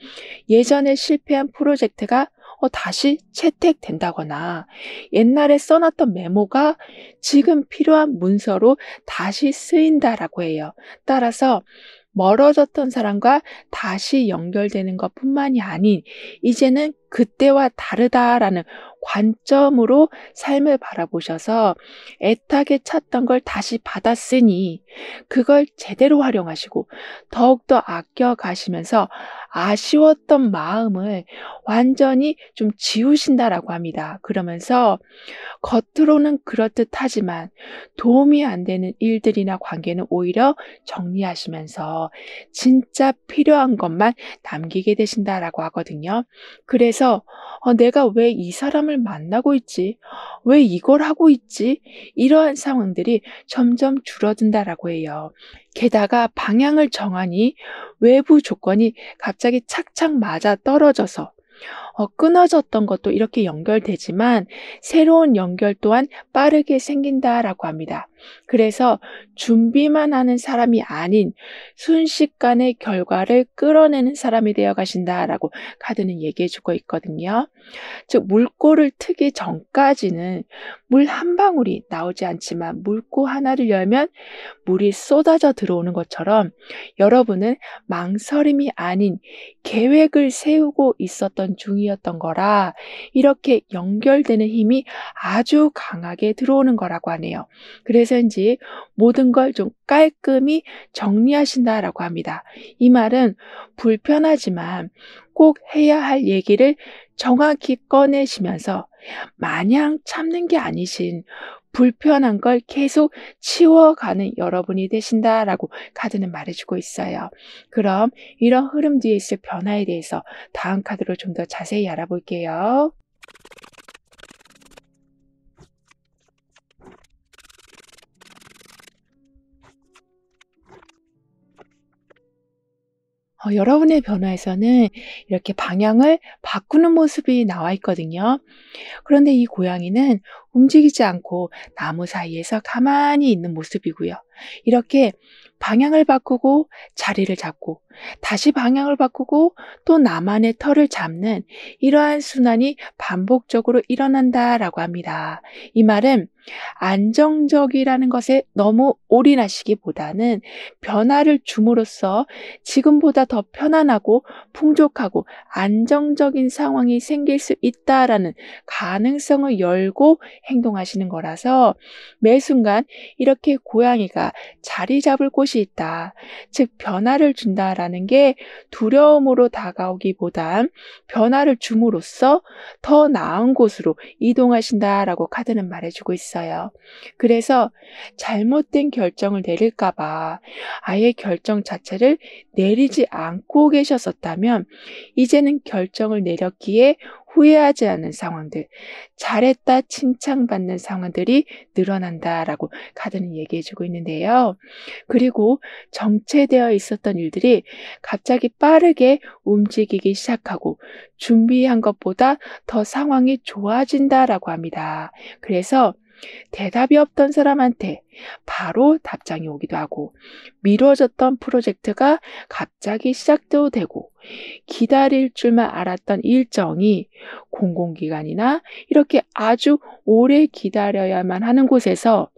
예전에 실패한 프로젝트가 다시 채택된다거나 옛날에 써놨던 메모가 지금 필요한 문서로 다시 쓰인다라고 해요. 따라서 멀어졌던 사람과 다시 연결되는 것뿐만이 아닌 이제는 그때와 다르다라는 관점으로 삶을 바라보셔서 애타게 찾던 걸 다시 받았으니 그걸 제대로 활용하시고 더욱더 아껴가시면서 아쉬웠던 마음을 완전히 좀 지우신다라고 합니다. 그러면서 겉으로는 그렇듯하지만 도움이 안 되는 일들이나 관계는 오히려 정리하시면서 진짜 필요한 것만 남기게 되신다라고 하거든요. 그래서 내가 왜 이 사람을 만나고 있지? 왜 이걸 하고 있지? 이러한 상황들이 점점 줄어든다라고 해요. 게다가 방향을 정하니 외부 조건이 갑자기 착착 맞아 떨어져서 끊어졌던 것도 이렇게 연결되지만 새로운 연결 또한 빠르게 생긴다라고 합니다. 그래서 준비만 하는 사람이 아닌 순식간에 결과를 끌어내는 사람이 되어 가신다라고 카드는 얘기해 주고 있거든요. 즉, 물꼬를 트기 전까지는 물 한 방울이 나오지 않지만 물꼬 하나를 열면 물이 쏟아져 들어오는 것처럼 여러분은 망설임이 아닌 계획을 세우고 있었던 중이었던 거라 이렇게 연결되는 힘이 아주 강하게 들어오는 거라고 하네요. 그래서인지 모든 걸 좀 깔끔히 정리하신다라고 합니다. 이 말은 불편하지만 꼭 해야 할 얘기를 정확히 꺼내시면서 마냥 참는 게 아니신 불편한 걸 계속 치워가는 여러분이 되신다라고 카드는 말해주고 있어요. 그럼 이런 흐름 뒤에 있을 변화에 대해서 다음 카드로 좀 더 자세히 알아볼게요. 여러분의 변화에서는 이렇게 방향을 바꾸는 모습이 나와 있거든요. 그런데 이 고양이는 움직이지 않고 나무 사이에서 가만히 있는 모습이고요. 이렇게 방향을 바꾸고 자리를 잡고 다시 방향을 바꾸고 또 나만의 털을 잡는 이러한 순환이 반복적으로 일어난다라고 합니다. 이 말은 안정적이라는 것에 너무 올인하시기보다는 변화를 줌으로써 지금보다 더 편안하고 풍족하고 안정적인 상황이 생길 수 있다라는 가능성을 열고 행동하시는 거라서 매 순간 이렇게 고양이가 자리 잡을 곳이 있다. 즉 변화를 준다라는 게 두려움으로 다가오기보단 변화를 줌으로써 더 나은 곳으로 이동하신다라고 카드는 말해주고 있어요. 그래서 잘못된 결정을 내릴까 봐 아예 결정 자체를 내리지 않고 계셨었다면 이제는 결정을 내렸기에 후회하지 않는 상황들, 잘했다 칭찬받는 상황들이 늘어난다라고 카드는 얘기해주고 있는데요. 그리고 정체되어 있었던 일들이 갑자기 빠르게 움직이기 시작하고 준비한 것보다 더 상황이 좋아진다라고 합니다. 그래서 대답이 없던 사람한테 바로 답장이 오기도 하고 미뤄졌던 프로젝트가 갑자기 시작도 되고 기다릴 줄만 알았던 일정이 공공기관이나 이렇게 아주 오래 기다려야만 하는 곳에서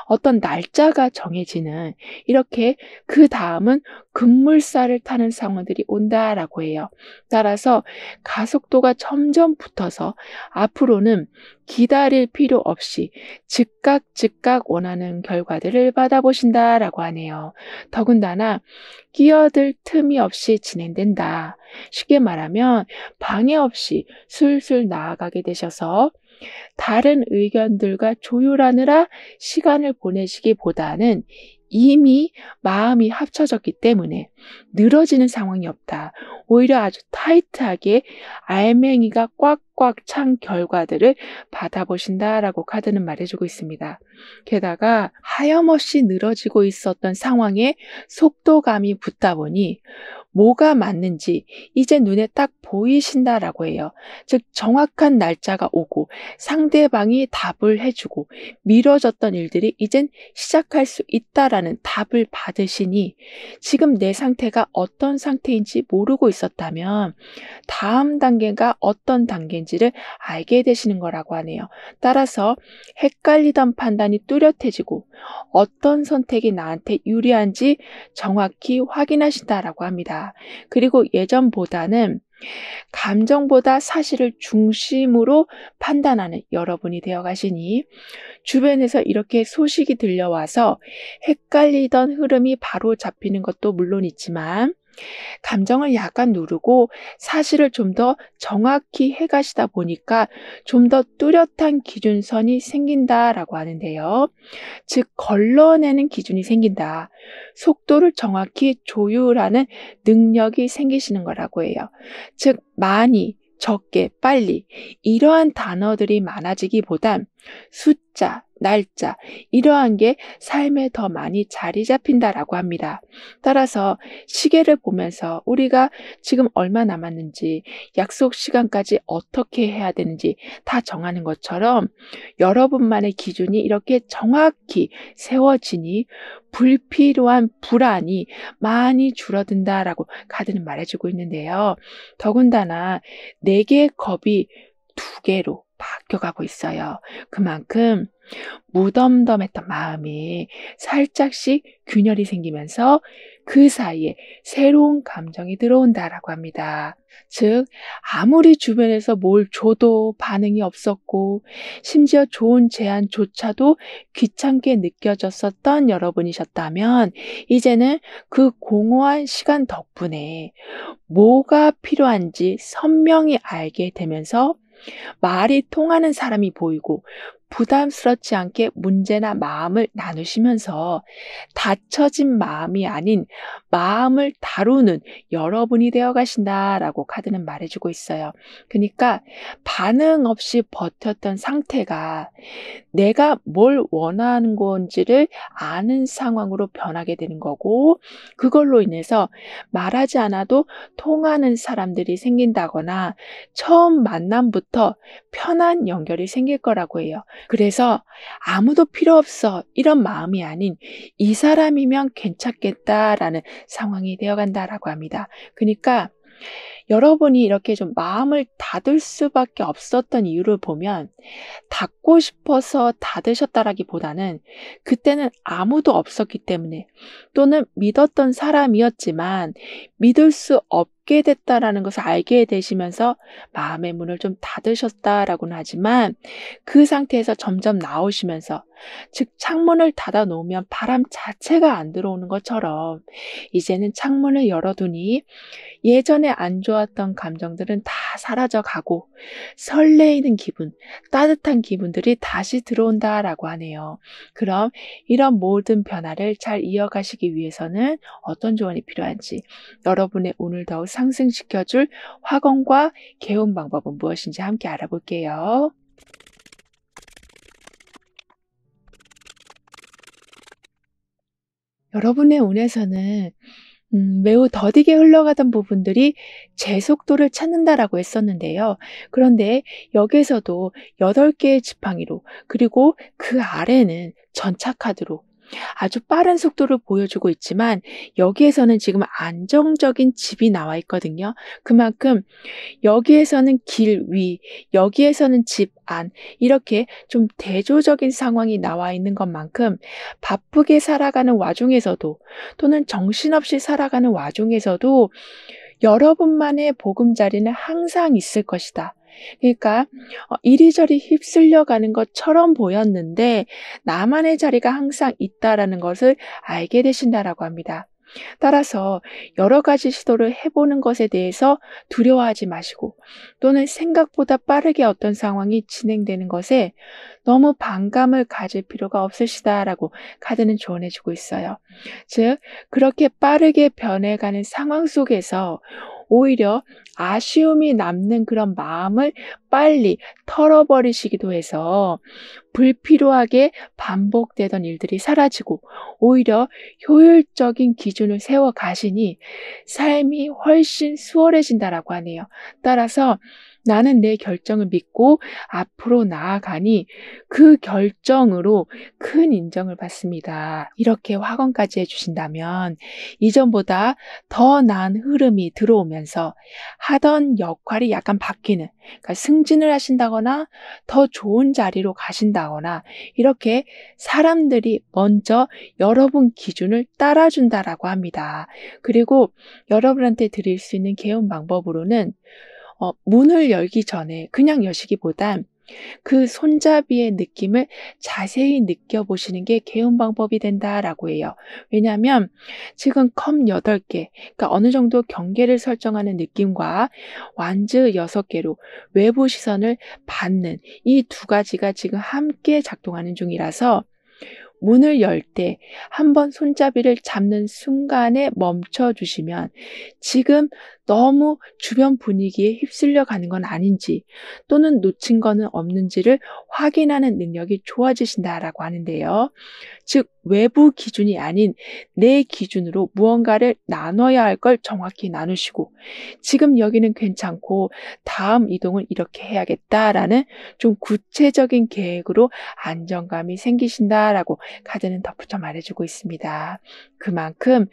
어떤 날짜가 정해지는 이렇게 그 다음은 급물살을 타는 상황들이 온다라고 해요. 따라서 가속도가 점점 붙어서 앞으로는 기다릴 필요 없이 즉각 원하는 결과들을 받아보신다라고 하네요. 더군다나 끼어들 틈이 없이 진행된다. 쉽게 말하면 방해 없이 술술 나아가게 되셔서 다른 의견들과 조율하느라 시간을 보내시기보다는 이미 마음이 합쳐졌기 때문에 늘어지는 상황이 없다. 오히려 아주 타이트하게 알맹이가 꽉꽉 찬 결과들을 받아보신다라고 카드는 말해주고 있습니다. 게다가 하염없이 늘어지고 있었던 상황에 속도감이 붙다 보니 뭐가 맞는지 이제 눈에 딱 보이신다라고 해요. 즉 정확한 날짜가 오고 상대방이 답을 해주고 미뤄졌던 일들이 이젠 시작할 수 있다라는 답을 받으시니 지금 내 상태가 어떤 상태인지 모르고 있었다면 다음 단계가 어떤 단계인지를 알게 되시는 거라고 하네요. 따라서 헷갈리던 판단이 뚜렷해지고 어떤 선택이 나한테 유리한지 정확히 확인하신다라고 합니다. 그리고 예전보다는 감정보다 사실을 중심으로 판단하는 여러분이 되어 가시니 주변에서 이렇게 소식이 들려와서 헷갈리던 흐름이 바로 잡히는 것도 물론 있지만 감정을 약간 누르고 사실을 좀 더 정확히 해가시다 보니까 좀 더 뚜렷한 기준선이 생긴다라고 하는데요. 즉 걸러내는 기준이 생긴다. 속도를 정확히 조율하는 능력이 생기시는 거라고 해요. 즉 많이, 적게, 빨리 이러한 단어들이 많아지기보단 숫자, 날짜 이러한 게 삶에 더 많이 자리 잡힌다라고 합니다. 따라서 시계를 보면서 우리가 지금 얼마 남았는지 약속 시간까지 어떻게 해야 되는지 다 정하는 것처럼 여러분만의 기준이 이렇게 정확히 세워지니 불필요한 불안이 많이 줄어든다라고 카드는 말해주고 있는데요. 더군다나 4개의 컵이 2개로 바뀌어가고 있어요. 그만큼 무덤덤했던 마음이 살짝씩 균열이 생기면서 그 사이에 새로운 감정이 들어온다라고 합니다. 즉, 아무리 주변에서 뭘 줘도 반응이 없었고, 심지어 좋은 제안조차도 귀찮게 느껴졌었던 여러분이셨다면, 이제는 그 공허한 시간 덕분에 뭐가 필요한지 선명히 알게 되면서 말이 통하는 사람이 보이고 부담스럽지 않게 문제나 마음을 나누시면서 닫혀진 마음이 아닌 마음을 다루는 여러분이 되어 가신다라고 카드는 말해주고 있어요. 그러니까 반응 없이 버텼던 상태가 내가 뭘 원하는 건지를 아는 상황으로 변하게 되는 거고, 그걸로 인해서 말하지 않아도 통하는 사람들이 생긴다거나 처음 만남부터 편한 연결이 생길 거라고 해요. 그래서 아무도 필요 없어 이런 마음이 아닌 이 사람이면 괜찮겠다라는 상황이 되어간다라고 합니다. 그러니까 여러분이 이렇게 좀 마음을 닫을 수밖에 없었던 이유를 보면 닫고 싶어서 닫으셨다라기보다는 그때는 아무도 없었기 때문에, 또는 믿었던 사람이었지만 믿을 수 없게 됐다라는 것을 알게 되시면서 마음의 문을 좀 닫으셨다라고는 하지만, 그 상태에서 점점 나오시면서, 즉 창문을 닫아 놓으면 바람 자체가 안 들어오는 것처럼 이제는 창문을 열어두니 예전에 안 좋았던 감정들은 다 사라져 가고 설레이는 기분, 따뜻한 기분들이 다시 들어온다라고 하네요. 그럼 이런 모든 변화를 잘 이어가시기 위해서는 어떤 조언이 필요한지, 여러분의 운을 더욱 상승시켜줄 화건과 개운 방법은 무엇인지 함께 알아볼게요. 여러분의 운에서는 매우 더디게 흘러가던 부분들이 제 속도를 찾는다라고 했었는데요. 그런데 여기에서도 8개의 지팡이로, 그리고 그 아래는 전차 카드로 아주 빠른 속도를 보여주고 있지만, 여기에서는 지금 안정적인 집이 나와 있거든요. 그만큼 여기에서는 길 위, 여기에서는 집 안, 이렇게 좀 대조적인 상황이 나와 있는 것만큼 바쁘게 살아가는 와중에서도, 또는 정신없이 살아가는 와중에서도 여러분만의 보금자리는 항상 있을 것이다. 그러니까 이리저리 휩쓸려 가는 것처럼 보였는데 나만의 자리가 항상 있다라는 것을 알게 되신다라고 합니다. 따라서 여러 가지 시도를 해보는 것에 대해서 두려워하지 마시고, 또는 생각보다 빠르게 어떤 상황이 진행되는 것에 너무 반감을 가질 필요가 없으시다라고 카드는 조언해주고 있어요. 즉, 그렇게 빠르게 변해가는 상황 속에서 오히려 아쉬움이 남는 그런 마음을 빨리 털어버리시기도 해서 불필요하게 반복되던 일들이 사라지고, 오히려 효율적인 기준을 세워 가시니 삶이 훨씬 수월해진다라고 하네요. 따라서 나는 내 결정을 믿고 앞으로 나아가니 그 결정으로 큰 인정을 받습니다. 이렇게 확언까지 해주신다면 이전보다 더 나은 흐름이 들어오면서 하던 역할이 약간 바뀌는, 그러니까 승진을 하신다거나 더 좋은 자리로 가신다거나, 이렇게 사람들이 먼저 여러분 기준을 따라준다라고 합니다. 그리고 여러분한테 드릴 수 있는 개운 방법으로는 문을 열기 전에 그냥 여시기보단 그 손잡이의 느낌을 자세히 느껴보시는 게 개운 방법이 된다라고 해요. 왜냐하면 지금 컵 8개, 그러니까 어느 정도 경계를 설정하는 느낌과 완즈 6개로 외부 시선을 받는 이 두 가지가 지금 함께 작동하는 중이라서, 문을 열 때 한번 손잡이를 잡는 순간에 멈춰 주시면 지금 너무 주변 분위기에 휩쓸려 가는 건 아닌지, 또는 놓친 거는 없는지를 확인하는 능력이 좋아지신다라고 하는데요. 즉, 외부 기준이 아닌 내 기준으로 무언가를 나눠야 할 걸 정확히 나누시고, 지금 여기는 괜찮고 다음 이동은 이렇게 해야겠다라는 좀 구체적인 계획으로 안정감이 생기신다라고 카드는 덧붙여 말해주고 있습니다. 그만큼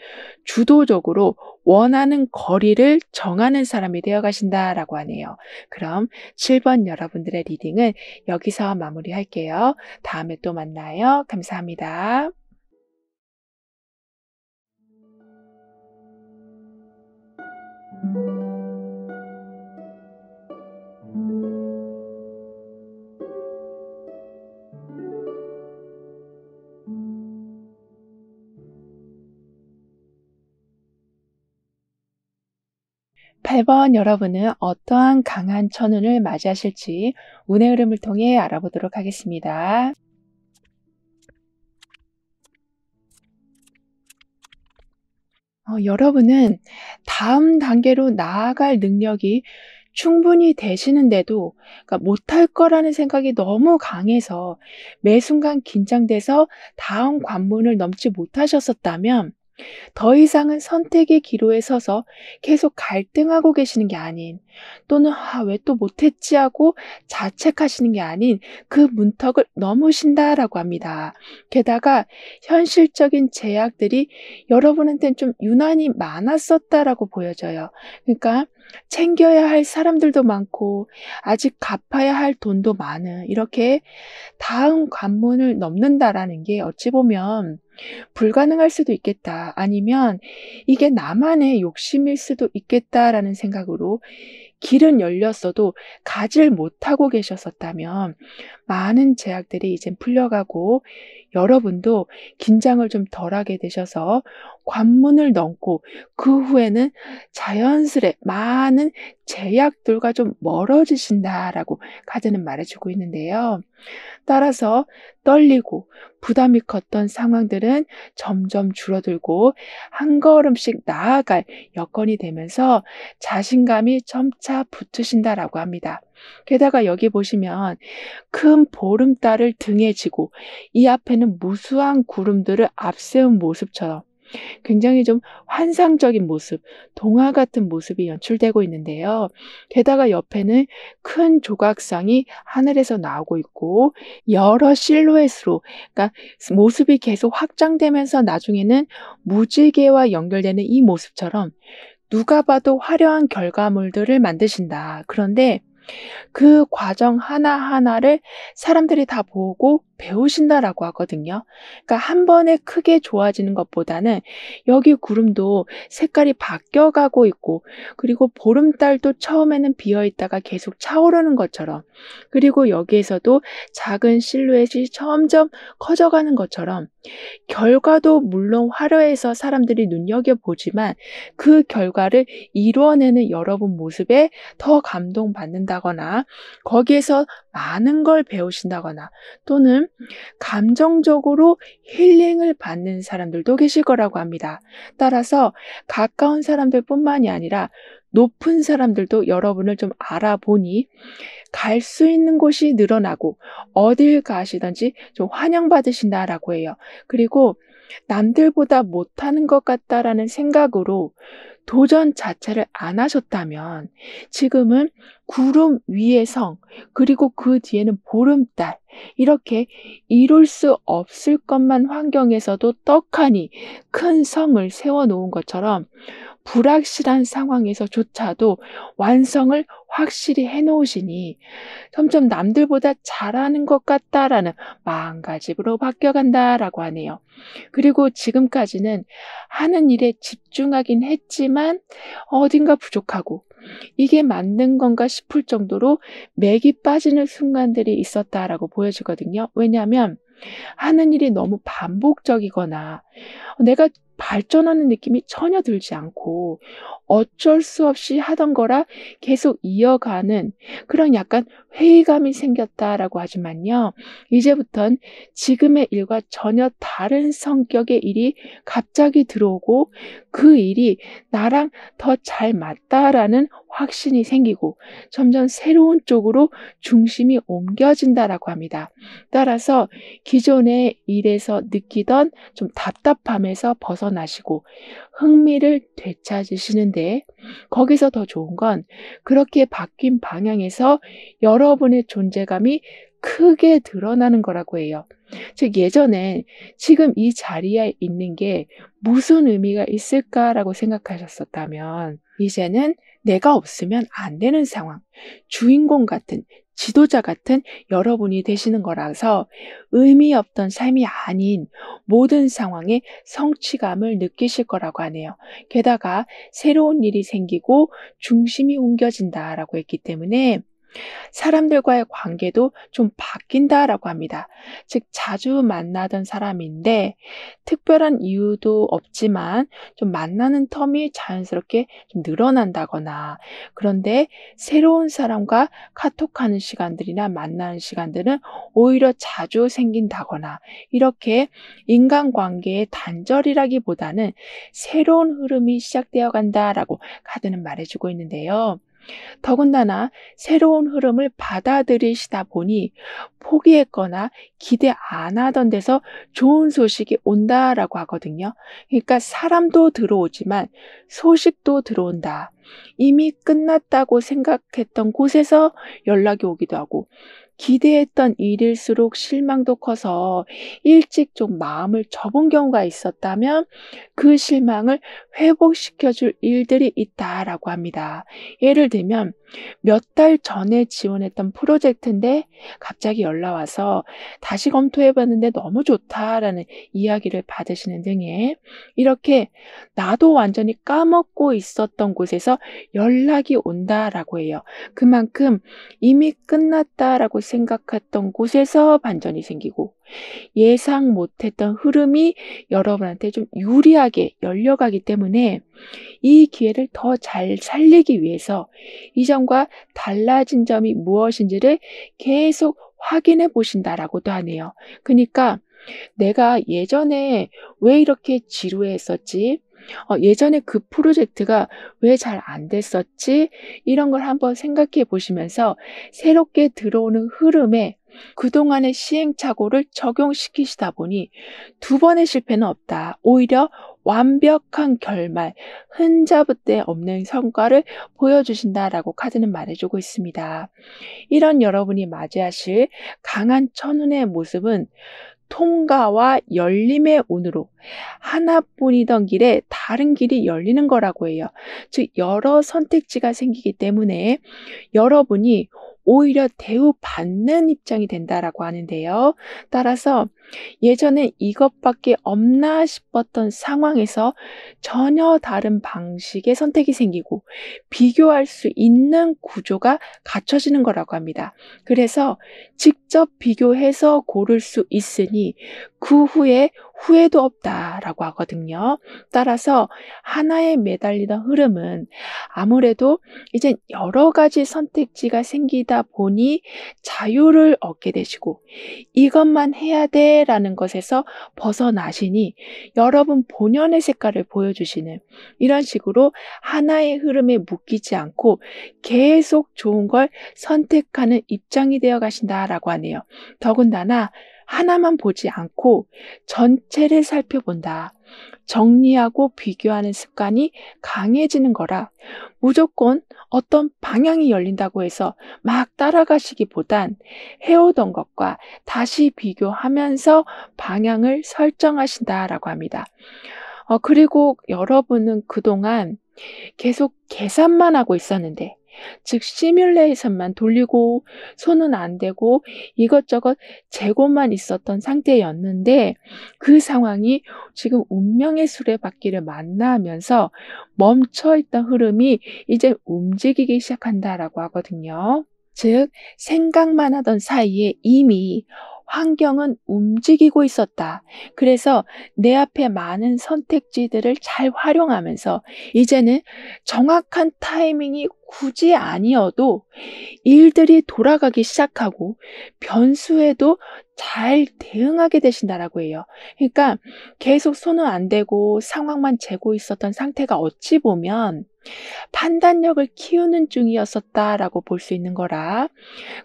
주도적으로 원하는 거리를 정하는 사람이 되어 가신다라고 하네요. 그럼 7번 여러분들의 리딩은 여기서 마무리할게요. 다음에 또 만나요. 감사합니다. (8번) 여러분은 어떠한 강한 천운을 맞이하실지 운의 흐름을 통해 알아보도록 하겠습니다. 여러분은 다음 단계로 나아갈 능력이 충분히 되시는데도, 그러니까 못할 거라는 생각이 너무 강해서 매 순간 긴장돼서 다음 관문을 넘지 못하셨었다면, 더 이상은 선택의 기로에 서서 계속 갈등하고 계시는 게 아닌, 또는 '아 왜 또 못했지.' 하고 자책하시는 게 아닌 그 문턱을 넘으신다라고 합니다. 게다가 현실적인 제약들이 여러분한테는 좀 유난히 많았었다라고 보여져요. 그러니까 챙겨야 할 사람들도 많고 아직 갚아야 할 돈도 많은, 이렇게 다음 관문을 넘는다라는 게 어찌 보면 불가능할 수도 있겠다, 아니면 이게 나만의 욕심일 수도 있겠다라는 생각으로 길은 열렸어도 가질 못하고 계셨었다면, 많은 제약들이 이젠 풀려가고 여러분도 긴장을 좀 덜하게 되셔서 관문을 넘고 그 후에는 자연스레 많은 제약들과 좀 멀어지신다라고 카드는 말해주고 있는데요. 따라서 떨리고 부담이 컸던 상황들은 점점 줄어들고 한 걸음씩 나아갈 여건이 되면서 자신감이 점차 붙으신다라고 합니다. 게다가 여기 보시면 큰 보름달을 등에 지고 이 앞에는 무수한 구름들을 앞세운 모습처럼 굉장히 좀 환상적인 모습, 동화 같은 모습이 연출되고 있는데요. 게다가 옆에는 큰 조각상이 하늘에서 나오고 있고 여러 실루엣으로, 그러니까 모습이 계속 확장되면서 나중에는 무지개와 연결되는 이 모습처럼 누가 봐도 화려한 결과물들을 만드신다. 그런데 그 과정 하나하나를 사람들이 다 보고 배우신다라고 하거든요. 그러니까 한 번에 크게 좋아지는 것보다는 여기 구름도 색깔이 바뀌어가고 있고, 그리고 보름달도 처음에는 비어 있다가 계속 차오르는 것처럼, 그리고 여기에서도 작은 실루엣이 점점 커져가는 것처럼 결과도 물론 화려해서 사람들이 눈여겨보지만 그 결과를 이루어내는 여러분 모습에 더 감동받는다거나 거기에서 많은 걸 배우신다거나 또는 감정적으로 힐링을 받는 사람들도 계실 거라고 합니다. 따라서 가까운 사람들뿐만이 아니라 높은 사람들도 여러분을 좀 알아보니 갈 수 있는 곳이 늘어나고 어딜 가시든지 좀 환영받으신다라고 해요. 그리고 남들보다 못하는 것 같다라는 생각으로 도전 자체를 안 하셨다면 지금은 구름 위의 성, 그리고 그 뒤에는 보름달, 이렇게 이룰 수 없을 것만 환경에서도 떡하니 큰 성을 세워놓은 것처럼 불확실한 상황에서조차도 완성을 확실히 해놓으시니 점점 남들보다 잘하는 것 같다라는 마음가짐으로 바뀌어간다라고 하네요. 그리고 지금까지는 하는 일에 집중하긴 했지만 어딘가 부족하고 이게 맞는 건가 싶을 정도로 맥이 빠지는 순간들이 있었다라고 보여지거든요. 왜냐하면 하는 일이 너무 반복적이거나 내가 발전하는 느낌이 전혀 들지 않고 어쩔 수 없이 하던 거라 계속 이어가는 그런 약간 회의감이 생겼다라고 하지만요. 이제부턴 지금의 일과 전혀 다른 성격의 일이 갑자기 들어오고 그 일이 나랑 더 잘 맞다라는 확신이 생기고 점점 새로운 쪽으로 중심이 옮겨진다라고 합니다. 따라서 기존의 일에서 느끼던 좀 답답함에서 벗어나시고 흥미를 되찾으시는데, 거기서 더 좋은 건 그렇게 바뀐 방향에서 여러분의 존재감이 크게 드러나는 거라고 해요. 즉 예전에 지금 이 자리에 있는 게 무슨 의미가 있을까라고 생각하셨었다면 이제는 내가 없으면 안 되는 상황, 주인공 같은 지도자 같은 여러분이 되시는 거라서 의미 없던 삶이 아닌 모든 상황에 성취감을 느끼실 거라고 하네요. 게다가 새로운 일이 생기고 중심이 옮겨진다라고 했기 때문에 사람들과의 관계도 좀 바뀐다라고 합니다. 즉 자주 만나던 사람인데 특별한 이유도 없지만 좀 만나는 텀이 자연스럽게 좀 늘어난다거나 그런데 새로운 사람과 카톡하는 시간들이나 만나는 시간들은 오히려 자주 생긴다거나 이렇게 인간관계의 단절이라기보다는 새로운 흐름이 시작되어 간다라고 카드는 말해주고 있는데요. 더군다나 새로운 흐름을 받아들이시다 보니 포기했거나 기대 안 하던 데서 좋은 소식이 온다라고 하거든요. 그러니까 사람도 들어오지만 소식도 들어온다. 이미 끝났다고 생각했던 곳에서 연락이 오기도 하고 기대했던 일일수록 실망도 커서 일찍 좀 마음을 접은 경우가 있었다면 그 실망을 회복시켜 줄 일들이 있다라고 합니다. 예를 들면 몇 달 전에 지원했던 프로젝트인데 갑자기 연락 와서 다시 검토해 봤는데 너무 좋다라는 이야기를 받으시는 등의 이렇게 나도 완전히 까먹고 있었던 곳에서 연락이 온다라고 해요. 그만큼 이미 끝났다라고 생각했던 곳에서 반전이 생기고 예상 못했던 흐름이 여러분한테 좀 유리하게 열려가기 때문에 이 기회를 더 잘 살리기 위해서 이전과 달라진 점이 무엇인지를 계속 확인해 보신다라고도 하네요. 그러니까 내가 예전에 왜 이렇게 지루했었지? 예전에 그 프로젝트가 왜 잘 안 됐었지? 이런 걸 한번 생각해 보시면서 새롭게 들어오는 흐름에 그동안의 시행착오를 적용시키시다 보니 두 번의 실패는 없다. 오히려 완벽한 결말, 흠잡을 없는 성과를 보여주신다라고 카드는 말해주고 있습니다. 이런 여러분이 맞이하실 강한 천운의 모습은 통과와 열림의 운으로 하나뿐이던 길에 다른 길이 열리는 거라고 해요. 즉 여러 선택지가 생기기 때문에 여러분이 오히려 대우받는 입장이 된다라고 하는데요. 따라서 예전에 이것밖에 없나 싶었던 상황에서 전혀 다른 방식의 선택이 생기고 비교할 수 있는 구조가 갖춰지는 거라고 합니다. 그래서 직접 비교해서 고를 수 있으니 그 후에 후회도 없다라고 하거든요. 따라서 하나에 매달리던 흐름은 아무래도 이제 여러 가지 선택지가 생기다 보니 자유를 얻게 되시고 이것만 해야 돼라는 것에서 벗어나시니 여러분 본연의 색깔을 보여주시는 이런 식으로 하나의 흐름에 묶이지 않고 계속 좋은 걸 선택하는 입장이 되어 가신다라고 하네요. 더군다나 하나만 보지 않고 전체를 살펴본다. 정리하고 비교하는 습관이 강해지는 거라 무조건 어떤 방향이 열린다고 해서 막 따라가시기보단 해오던 것과 다시 비교하면서 방향을 설정하신다라고 합니다. 그리고 여러분은 그동안 계속 계산만 하고 있었는데 즉 시뮬레이션만 돌리고 손은 안 대고 이것저것 재고만 있었던 상태였는데 그 상황이 지금 운명의 수레바퀴를 만나면서 멈춰있던 흐름이 이제 움직이기 시작한다라고 하거든요. 즉 생각만 하던 사이에 이미 환경은 움직이고 있었다. 그래서 내 앞에 많은 선택지들을 잘 활용하면서 이제는 정확한 타이밍이 굳이 아니어도 일들이 돌아가기 시작하고 변수에도 잘 대응하게 되신다라고 해요. 그러니까 계속 손은 안 대고 상황만 재고 있었던 상태가 어찌 보면 판단력을 키우는 중이었었다라고 볼 수 있는 거라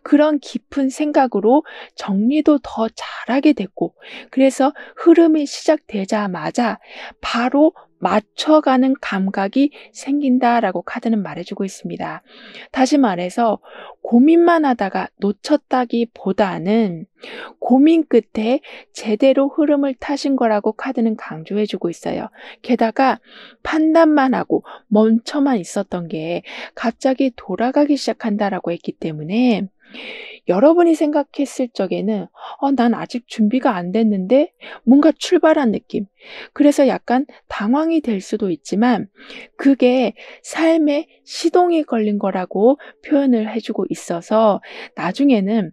그런 깊은 생각으로 정리도 더 잘하게 됐고 그래서 흐름이 시작되자마자 바로 맞춰가는 감각이 생긴다라고 카드는 말해주고 있습니다. 다시 말해서 고민만 하다가 놓쳤다기보다는 고민 끝에 제대로 흐름을 타신 거라고 카드는 강조해주고 있어요. 게다가 판단만 하고 멈춰만 있었던 게 갑자기 돌아가기 시작한다라고 했기 때문에 여러분이 생각했을 적에는 난 아직 준비가 안 됐는데 뭔가 출발한 느낌. 그래서 약간 당황이 될 수도 있지만 그게 삶의 시동이 걸린 거라고 표현을 해주고 있어서 나중에는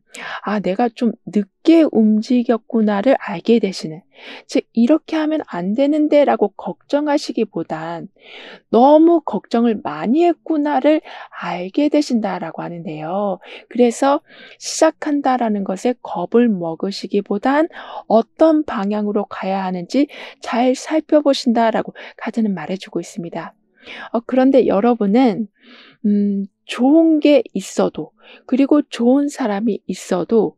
내가 좀 늦게 움직였구나를 알게 되시는, 즉 이렇게 하면 안 되는데라고 걱정하시기보단 너무 걱정을 많이 했구나를 알게 되신다라고 하는데요. 그래서 시작한다라는 것에 겁을 먹으시기보단 어떤 방향으로 가야 하는지 잘 살펴보신다라고 카드는 말해주고 있습니다. 그런데 여러분은 좋은 게 있어도, 그리고 좋은 사람이 있어도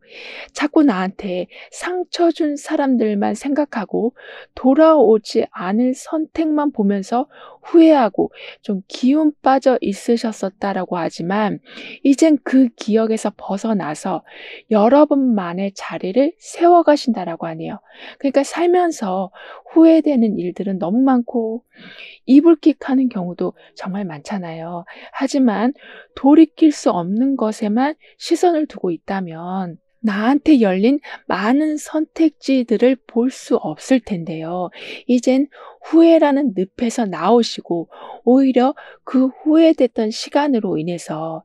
자꾸 나한테 상처 준 사람들만 생각하고 돌아오지 않을 선택만 보면서 후회하고 좀 기운 빠져 있으셨었다라고 하지만 이젠 그 기억에서 벗어나서 여러분만의 자리를 세워가신다라고 하네요. 그러니까 살면서 후회되는 일들은 너무 많고 이불킥하는 경우도 정말 많잖아요. 하지만 돌이킬 수 없는 것에만 시선을 두고 있다면 나한테 열린 많은 선택지들을 볼 수 없을 텐데요. 이젠 후회라는 늪에서 나오시고 오히려 그 후회됐던 시간으로 인해서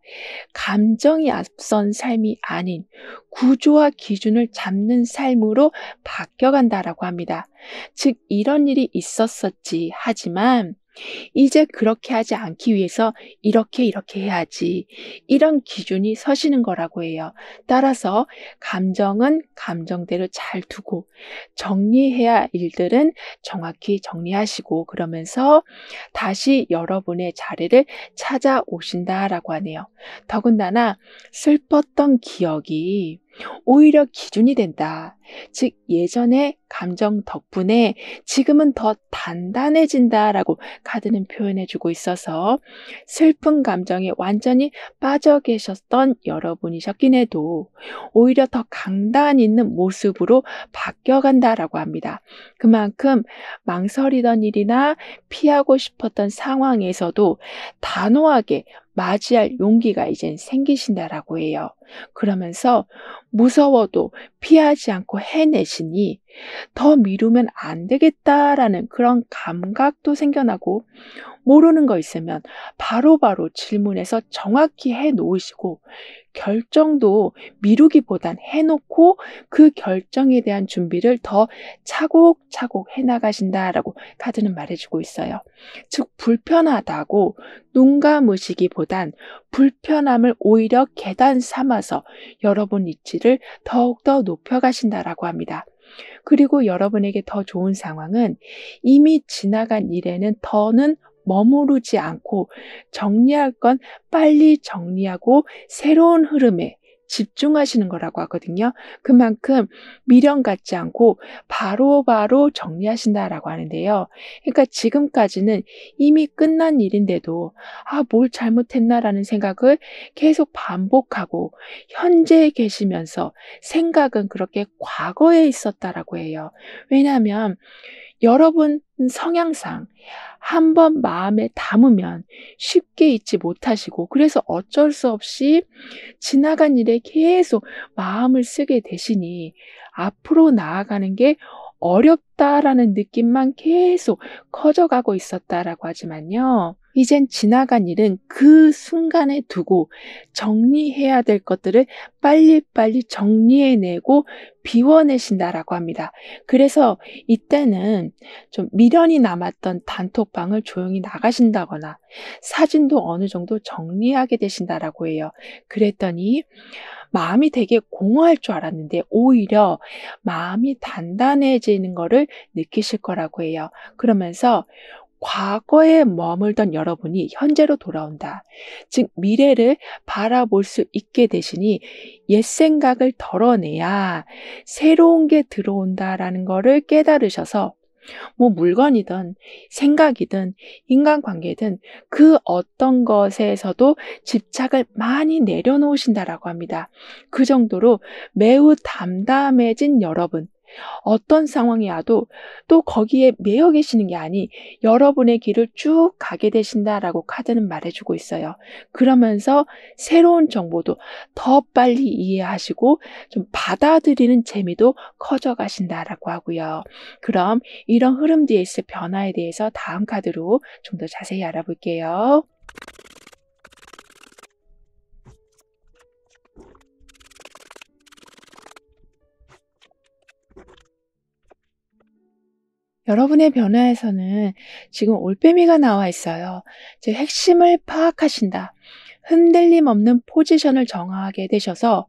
감정이 앞선 삶이 아닌 구조와 기준을 잡는 삶으로 바뀌어간다라고 합니다. 즉 이런 일이 있었었지 하지만 이제 그렇게 하지 않기 위해서 이렇게 해야지, 이런 기준이 서시는 거라고 해요. 따라서 감정은 감정대로 잘 두고 정리해야 할 일들은 정확히 정리하시고 그러면서 다시 여러분의 자리를 찾아오신다라고 하네요. 더군다나 슬펐던 기억이 오히려 기준이 된다. 즉 예전의 감정 덕분에 지금은 더 단단해진다라고 카드는 표현해주고 있어서 슬픈 감정에 완전히 빠져 계셨던 여러분이셨긴 해도 오히려 더 강단 있는 모습으로 바뀌어간다라고 합니다. 그만큼 망설이던 일이나 피하고 싶었던 상황에서도 단호하게 맞이할 용기가 이젠 생기신다라고 해요. 그러면서 무서워도 피하지 않고 해내시니 더 미루면 안 되겠다라는 그런 감각도 생겨나고, 모르는 거 있으면 바로바로 질문해서 정확히 해놓으시고 결정도 미루기보단 해놓고 그 결정에 대한 준비를 더 차곡차곡 해나가신다라고 카드는 말해주고 있어요. 즉 불편하다고 눈 감으시기보단 불편함을 오히려 계단 삼아서 여러분 입지를 더욱더 높여가신다라고 합니다. 그리고 여러분에게 더 좋은 상황은 이미 지나간 일에는 더는 머무르지 않고 정리할 건 빨리 정리하고 새로운 흐름에 집중하시는 거라고 하거든요. 그만큼 미련 갖지 않고 바로바로 정리하신다라고 하는데요. 그러니까 지금까지는 이미 끝난 일인데도 뭘 잘못했나라는 생각을 계속 반복하고 현재에 계시면서 생각은 그렇게 과거에 있었다라고 해요. 왜냐하면 여러분 성향상 한번 마음에 담으면 쉽게 잊지 못하시고 그래서 어쩔 수 없이 지나간 일에 계속 마음을 쓰게 되시니 앞으로 나아가는 게 어렵다라는 느낌만 계속 커져가고 있었다라고 하지만요. 이젠 지나간 일은 그 순간에 두고 정리해야 될 것들을 빨리빨리 정리해내고 비워내신다라고 합니다. 그래서 이때는 좀 미련이 남았던 단톡방을 조용히 나가신다거나 사진도 어느 정도 정리하게 되신다라고 해요. 그랬더니 마음이 되게 공허할 줄 알았는데 오히려 마음이 단단해지는 거를 느끼실 거라고 해요. 그러면서 과거에 머물던 여러분이 현재로 돌아온다. 즉 미래를 바라볼 수 있게 되시니 옛 생각을 덜어내야 새로운 게 들어온다라는 거를 깨달으셔서 뭐 물건이든 생각이든 인간관계든 그 어떤 것에서도 집착을 많이 내려놓으신다라고 합니다. 그 정도로 매우 담담해진 여러분, 어떤 상황이 와도 또 거기에 매여 계시는 게 아니 여러분의 길을 쭉 가게 되신다라고 카드는 말해주고 있어요. 그러면서 새로운 정보도 더 빨리 이해하시고 좀 받아들이는 재미도 커져 가신다라고 하고요. 그럼 이런 흐름 뒤에 있을 변화에 대해서 다음 카드로 좀 더 자세히 알아볼게요. 여러분의 변화에서는 지금 올빼미가 나와 있어요. 즉 핵심을 파악하신다. 흔들림 없는 포지션을 정하게 되셔서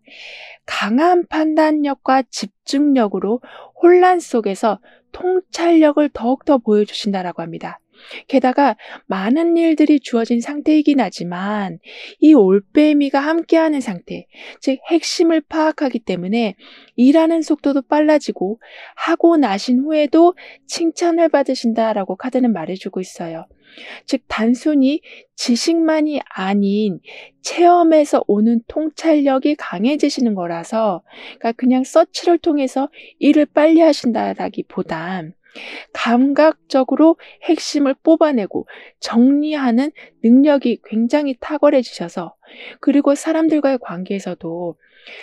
강한 판단력과 집중력으로 혼란 속에서 통찰력을 더욱더 보여주신다라고 합니다. 게다가 많은 일들이 주어진 상태이긴 하지만 이 올빼미가 함께하는 상태, 즉 핵심을 파악하기 때문에 일하는 속도도 빨라지고 하고 나신 후에도 칭찬을 받으신다라고 카드는 말해주고 있어요. 즉 단순히 지식만이 아닌 체험에서 오는 통찰력이 강해지시는 거라서, 그러니까 그냥 서치를 통해서 일을 빨리 하신다라기보단 감각적으로 핵심을 뽑아내고 정리하는 능력이 굉장히 탁월해지셔서, 그리고 사람들과의 관계에서도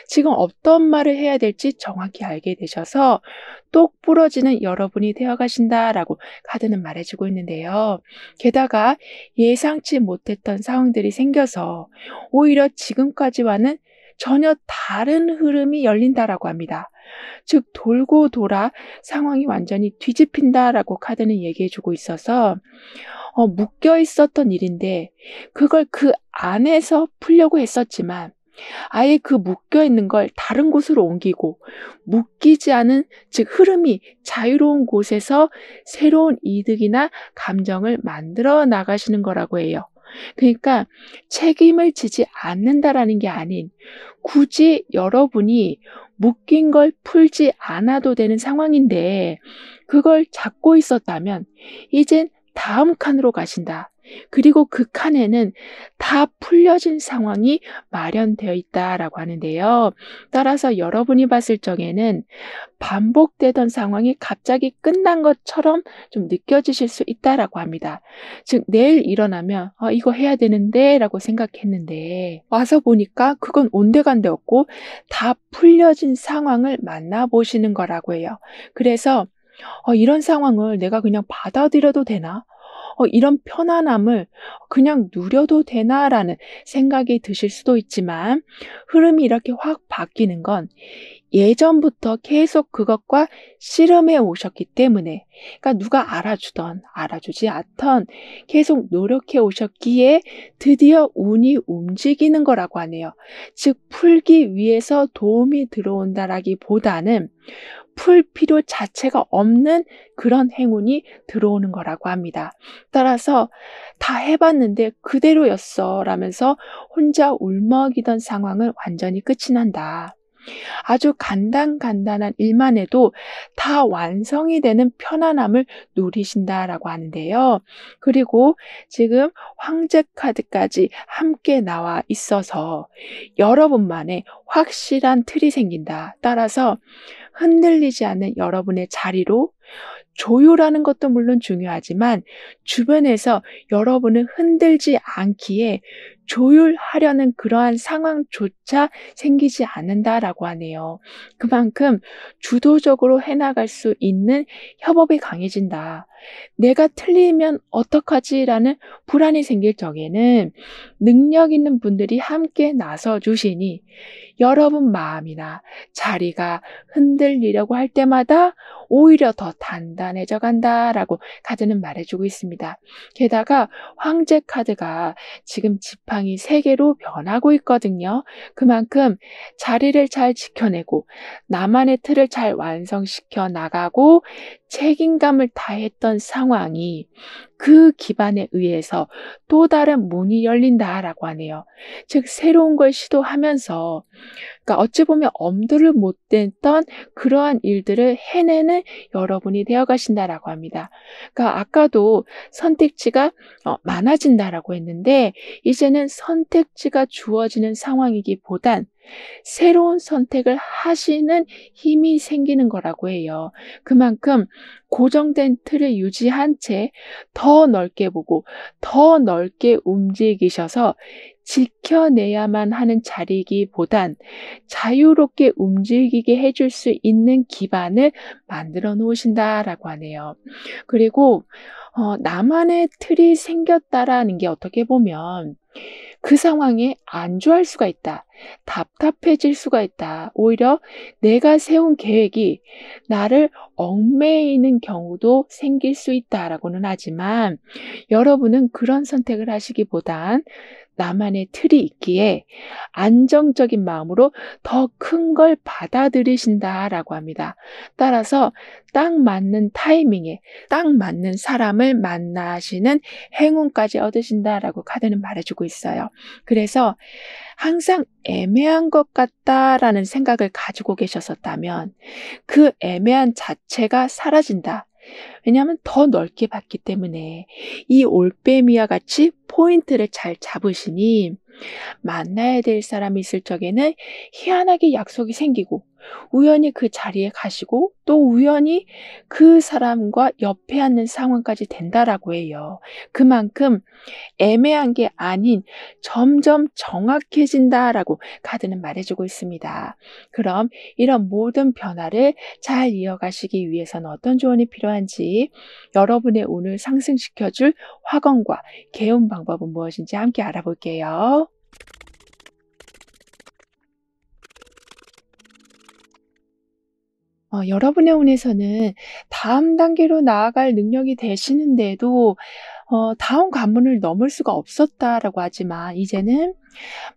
지금 어떤 말을 해야 될지 정확히 알게 되셔서 똑 부러지는 여러분이 되어 가신다라고 카드는 말해주고 있는데요. 게다가 예상치 못했던 상황들이 생겨서 오히려 지금까지와는 전혀 다른 흐름이 열린다라고 합니다. 즉 돌고 돌아 상황이 완전히 뒤집힌다라고 카드는 얘기해 주고 있어서 묶여 있었던 일인데 그걸 그 안에서 풀려고 했었지만 아예 그 묶여 있는 걸 다른 곳으로 옮기고 묶이지 않은, 즉 흐름이 자유로운 곳에서 새로운 이득이나 감정을 만들어 나가시는 거라고 해요. 그러니까 책임을 지지 않는다라는 게 아닌 굳이 여러분이 묶인 걸 풀지 않아도 되는 상황인데 그걸 잡고 있었다면 이젠 다음 칸으로 가신다. 그리고 그 칸에는 다 풀려진 상황이 마련되어 있다라고 하는데요. 따라서 여러분이 봤을 적에는 반복되던 상황이 갑자기 끝난 것처럼 좀 느껴지실 수 있다라고 합니다. 즉 내일 일어나면 이거 해야 되는데 라고 생각했는데 와서 보니까 그건 온데간데없고 다 풀려진 상황을 만나보시는 거라고 해요. 그래서 이런 상황을 내가 그냥 받아들여도 되나? 이런 편안함을 그냥 누려도 되나라는 생각이 드실 수도 있지만 흐름이 이렇게 확 바뀌는 건 예전부터 계속 그것과 씨름해 오셨기 때문에, 그러니까 누가 알아주던 알아주지 않던 계속 노력해 오셨기에 드디어 운이 움직이는 거라고 하네요. 즉 풀기 위해서 도움이 들어온다라기보다는 풀 필요 자체가 없는 그런 행운이 들어오는 거라고 합니다. 따라서 다 해봤는데 그대로였어 라면서 혼자 울먹이던 상황은 완전히 끝이 난다. 아주 간단한 일만 해도 다 완성이 되는 편안함을 누리신다라고 하는데요. 그리고 지금 황제 카드까지 함께 나와 있어서 여러분만의 확실한 틀이 생긴다. 따라서 흔들리지 않는 여러분의 자리로 조율하는 것도 물론 중요하지만 주변에서 여러분을 흔들지 않기에 조율하려는 그러한 상황조차 생기지 않는다라고 하네요. 그만큼 주도적으로 해나갈 수 있는 협업이 강해진다. 내가 틀리면 어떡하지라는 불안이 생길 적에는 능력 있는 분들이 함께 나서 주시니 여러분 마음이나 자리가 흔들리려고 할 때마다 오히려 더 단단해져 간다라고 카드는 말해주고 있습니다. 게다가 황제 카드가 지금 지팡이 3개로 변하고 있거든요. 그만큼 자리를 잘 지켜내고 나만의 틀을 잘 완성시켜 나가고 책임감을 다했던 상황이 그 기반에 의해서 또 다른 문이 열린다라고 하네요. 즉 새로운 걸 시도하면서 그러니까 어찌 보면 엄두를 못 냈던 그러한 일들을 해내는 여러분이 되어 가신다라고 합니다. 그러니까 아까도 선택지가 많아진다라고 했는데 이제는 선택지가 주어지는 상황이기보단 새로운 선택을 하시는 힘이 생기는 거라고 해요. 그만큼 고정된 틀을 유지한 채 더 넓게 보고 더 넓게 움직이셔서 지켜내야만 하는 자리이기보단 자유롭게 움직이게 해줄 수 있는 기반을 만들어 놓으신다라고 하네요. 그리고 나만의 틀이 생겼다라는 게 어떻게 보면 그 상황에 안주할 수가 있다. 답답해질 수가 있다. 오히려 내가 세운 계획이 나를 얽매이는 경우도 생길 수 있다라고는 하지만 여러분은 그런 선택을 하시기보단 나만의 틀이 있기에 안정적인 마음으로 더 큰 걸 받아들이신다라고 합니다. 따라서 딱 맞는 타이밍에 딱 맞는 사람을 만나시는 행운까지 얻으신다라고 카드는 말해주고 있어요. 그래서 항상 애매한 것 같다라는 생각을 가지고 계셨었다면 그 애매한 자체가 사라진다. 왜냐하면 더 넓게 봤기 때문에 이 올빼미와 같이 포인트를 잘 잡으시니 만나야 될 사람이 있을 적에는 희한하게 약속이 생기고 우연히 그 자리에 가시고 또 우연히 그 사람과 옆에 앉는 상황까지 된다라고 해요. 그만큼 애매한 게 아닌 점점 정확해진다라고 카드는 말해주고 있습니다. 그럼 이런 모든 변화를 잘 이어가시기 위해서는 어떤 조언이 필요한지 여러분의 운을 상승시켜줄 화건과 개운 방법은 무엇인지 함께 알아볼게요. 여러분의 운에서는 다음 단계로 나아갈 능력이 되시는데도 다음 관문을 넘을 수가 없었다라고 하지만 이제는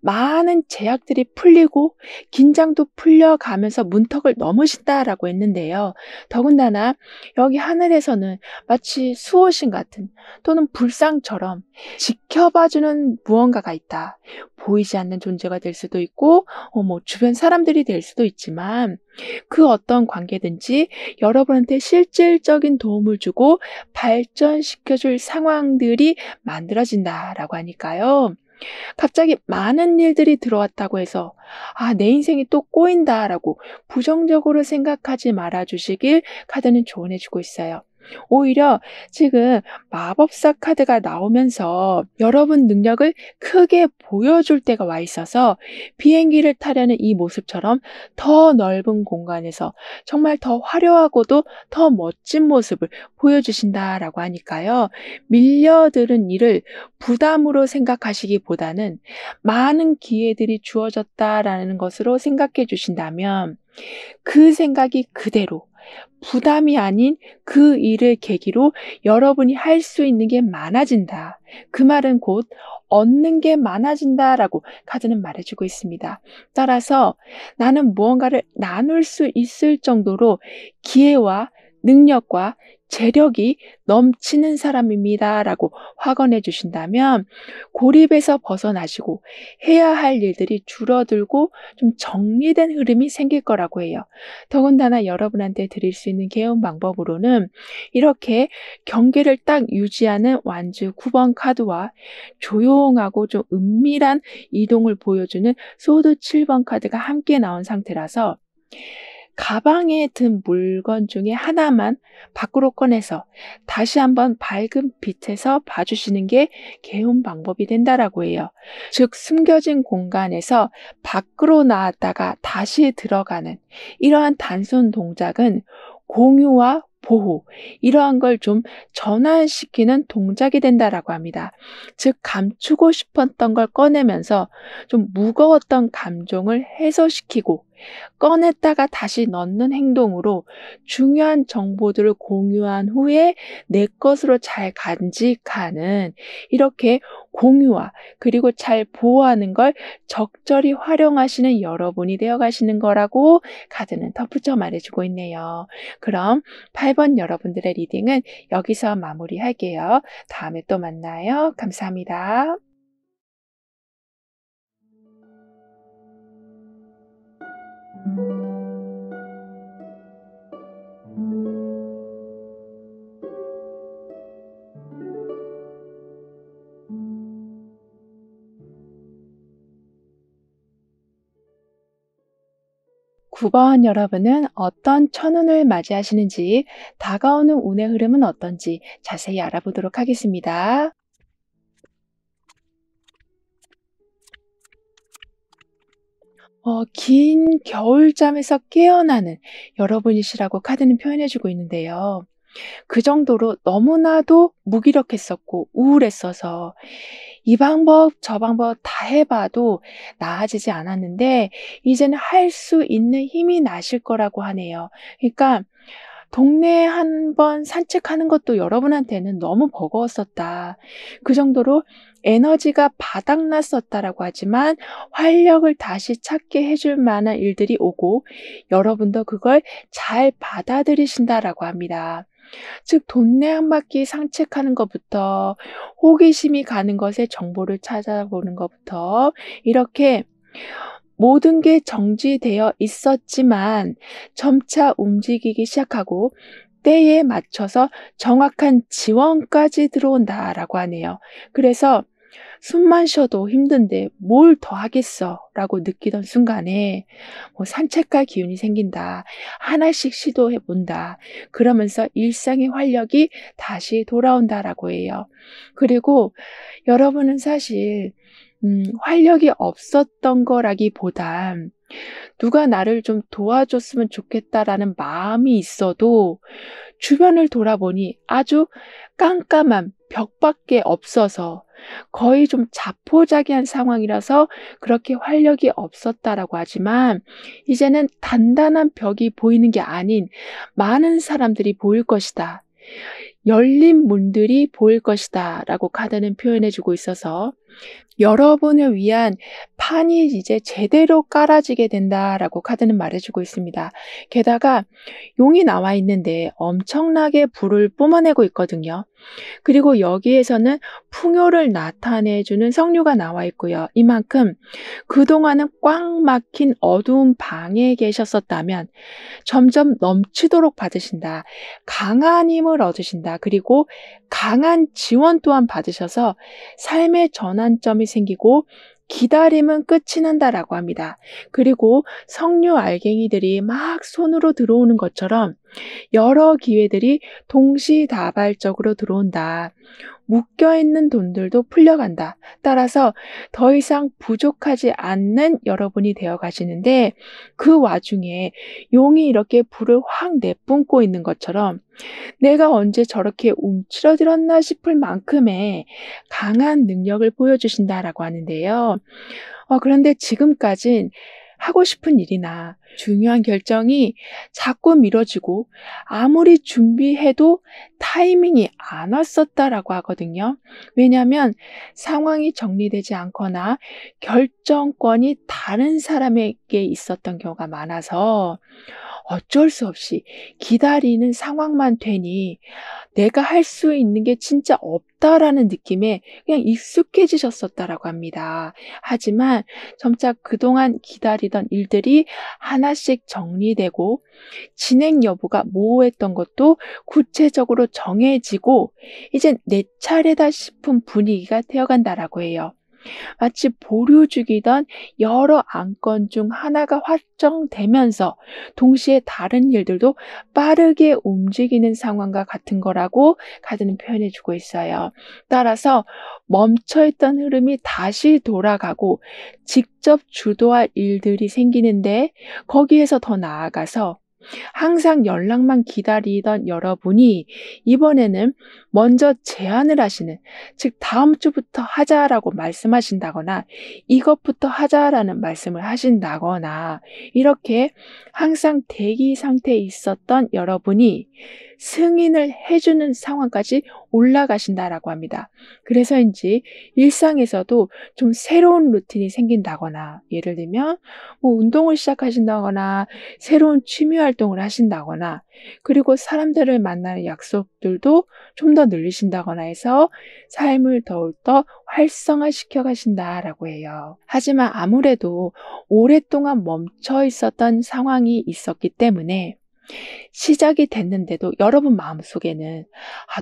많은 제약들이 풀리고 긴장도 풀려가면서 문턱을 넘으신다라고 했는데요. 더군다나 여기 하늘에서는 마치 수호신 같은 또는 불상처럼 지켜봐주는 무언가가 있다. 보이지 않는 존재가 될 수도 있고 주변 사람들이 될 수도 있지만 그 어떤 관계든지 여러분한테 실질적인 도움을 주고 발전시켜줄 상황들이 만들어진다라고 하니까요. 갑자기 많은 일들이 들어왔다고 해서 '아 내 인생이 또 꼬인다.'라고 부정적으로 생각하지 말아 주시길 카드는 조언해 주고 있어요. 오히려 지금 마법사 카드가 나오면서 여러분 능력을 크게 보여줄 때가 와 있어서 비행기를 타려는 이 모습처럼 더 넓은 공간에서 정말 더 화려하고도 더 멋진 모습을 보여주신다라고 하니까요. 밀려드는 일을 부담으로 생각하시기보다는 많은 기회들이 주어졌다라는 것으로 생각해 주신다면 그 생각이 그대로 부담이 아닌 그 일을 계기로 여러분이 할 수 있는 게 많아진다. 그 말은 곧 얻는 게 많아진다라고 카드는 말해주고 있습니다. 따라서 나는 무언가를 나눌 수 있을 정도로 기회와 능력과 재력이 넘치는 사람입니다라고 확언해 주신다면 고립에서 벗어나시고 해야 할 일들이 줄어들고 좀 정리된 흐름이 생길 거라고 해요. 더군다나 여러분한테 드릴 수 있는 개운 방법으로는 이렇게 경계를 딱 유지하는 완주 9번 카드와 조용하고 좀 은밀한 이동을 보여주는 소드 7번 카드가 함께 나온 상태라서 가방에 든 물건 중에 하나만 밖으로 꺼내서 다시 한번 밝은 빛에서 봐주시는 게 개운 방법이 된다라고 해요. 즉 숨겨진 공간에서 밖으로 나왔다가 다시 들어가는 이러한 단순 동작은 공유와 보호, 이러한 걸 좀 전환시키는 동작이 된다라고 합니다. 즉 감추고 싶었던 걸 꺼내면서 좀 무거웠던 감정을 해소시키고 꺼냈다가 다시 넣는 행동으로 중요한 정보들을 공유한 후에 내 것으로 잘 간직하는, 이렇게 공유와 그리고 잘 보호하는 걸 적절히 활용하시는 여러분이 되어 가시는 거라고 카드는 덧붙여 말해주고 있네요. 그럼 8번 여러분들의 리딩은 여기서 마무리할게요. 다음에 또 만나요. 감사합니다. 구 번 여러분은 어떤 천운을 맞이하시는지, 다가오는 운의 흐름은 어떤지 자세히 알아보도록 하겠습니다. 긴 겨울잠에서 깨어나는 여러분이시라고 카드는 표현해주고 있는데요. 그 정도로 너무나도 무기력했었고 우울했어서 이 방법 저 방법 다 해봐도 나아지지 않았는데, 이제는 할 수 있는 힘이 나실 거라고 하네요. 그러니까 동네에 한번 산책하는 것도 여러분한테는 너무 버거웠었다, 그 정도로 에너지가 바닥났었다라고 하지만 활력을 다시 찾게 해줄 만한 일들이 오고 여러분도 그걸 잘 받아들이신다라고 합니다. 즉 동네 한 바퀴 산책하는 것부터, 호기심이 가는 것에 정보를 찾아보는 것부터, 이렇게 모든 게 정지되어 있었지만 점차 움직이기 시작하고 때에 맞춰서 정확한 지원까지 들어온다라고 하네요. 그래서 숨만 쉬어도 힘든데 뭘 더 하겠어 라고 느끼던 순간에 산책할 기운이 생긴다, 하나씩 시도해 본다, 그러면서 일상의 활력이 다시 돌아온다라고 해요. 그리고 여러분은 사실 활력이 없었던 거라기보단 누가 나를 좀 도와줬으면 좋겠다라는 마음이 있어도 주변을 돌아보니 아주 깜깜한 벽밖에 없어서 거의 좀 자포자기한 상황이라서 그렇게 활력이 없었다라고 하지만, 이제는 단단한 벽이 보이는 게 아닌 많은 사람들이 보일 것이다, 열린 문들이 보일 것이다 라고 카드는 표현해주고 있어서 여러분을 위한 판이 이제 제대로 깔아지게 된다라고 카드는 말해주고 있습니다. 게다가 용이 나와 있는데 엄청나게 불을 뿜어내고 있거든요. 그리고 여기에서는 풍요를 나타내주는 성류가 나와 있고요. 이만큼 그동안은 꽉 막힌 어두운 방에 계셨었다면 점점 넘치도록 받으신다, 강한 힘을 얻으신다, 그리고 강한 지원 또한 받으셔서 삶의 전환점이 생기고 기다림은 끝이 난다라고 합니다. 그리고 석류 알갱이들이 막 손으로 들어오는 것처럼 여러 기회들이 동시다발적으로 들어온다. 묶여있는 돈들도 풀려간다. 따라서 더 이상 부족하지 않는 여러분이 되어 가시는데, 그 와중에 용이 이렇게 불을 확 내뿜고 있는 것처럼 내가 언제 저렇게 움츠러들었나 싶을 만큼의 강한 능력을 보여주신다라고 하는데요. 그런데 지금까진 하고 싶은 일이나 중요한 결정이 자꾸 미뤄지고 아무리 준비해도 타이밍이 안 왔었다라고 하거든요. 왜냐하면 상황이 정리되지 않거나 결정권이 다른 사람에게 있었던 경우가 많아서 어쩔 수 없이 기다리는 상황만 되니 내가 할 수 있는 게 진짜 없다라는 느낌에 그냥 익숙해지셨었다라고 합니다. 하지만 점차 그동안 기다리던 일들이 하나씩 정리되고 진행 여부가 모호했던 것도 구체적으로 정해지고 이젠 내 차례다 싶은 분위기가 되어간다라고 해요. 마치 보류 중이던 여러 안건 중 하나가 확정되면서 동시에 다른 일들도 빠르게 움직이는 상황과 같은 거라고 카드는 표현해 주고 있어요. 따라서 멈춰있던 흐름이 다시 돌아가고 직접 주도할 일들이 생기는데, 거기에서 더 나아가서 항상 연락만 기다리던 여러분이 이번에는 먼저 제안을 하시는, 즉 다음 주부터 하자라고 말씀하신다거나 이것부터 하자라는 말씀을 하신다거나, 이렇게 항상 대기 상태에 있었던 여러분이 승인을 해주는 상황까지 올라가신다라고 합니다. 그래서인지 일상에서도 좀 새로운 루틴이 생긴다거나, 예를 들면 뭐 운동을 시작하신다거나 새로운 취미 활동을 하신다거나, 그리고 사람들을 만나는 약속들도 좀 더 늘리신다거나 해서 삶을 더욱더 활성화시켜 가신다라고 해요. 하지만 아무래도 오랫동안 멈춰 있었던 상황이 있었기 때문에 시작이 됐는데도 여러분 마음속에는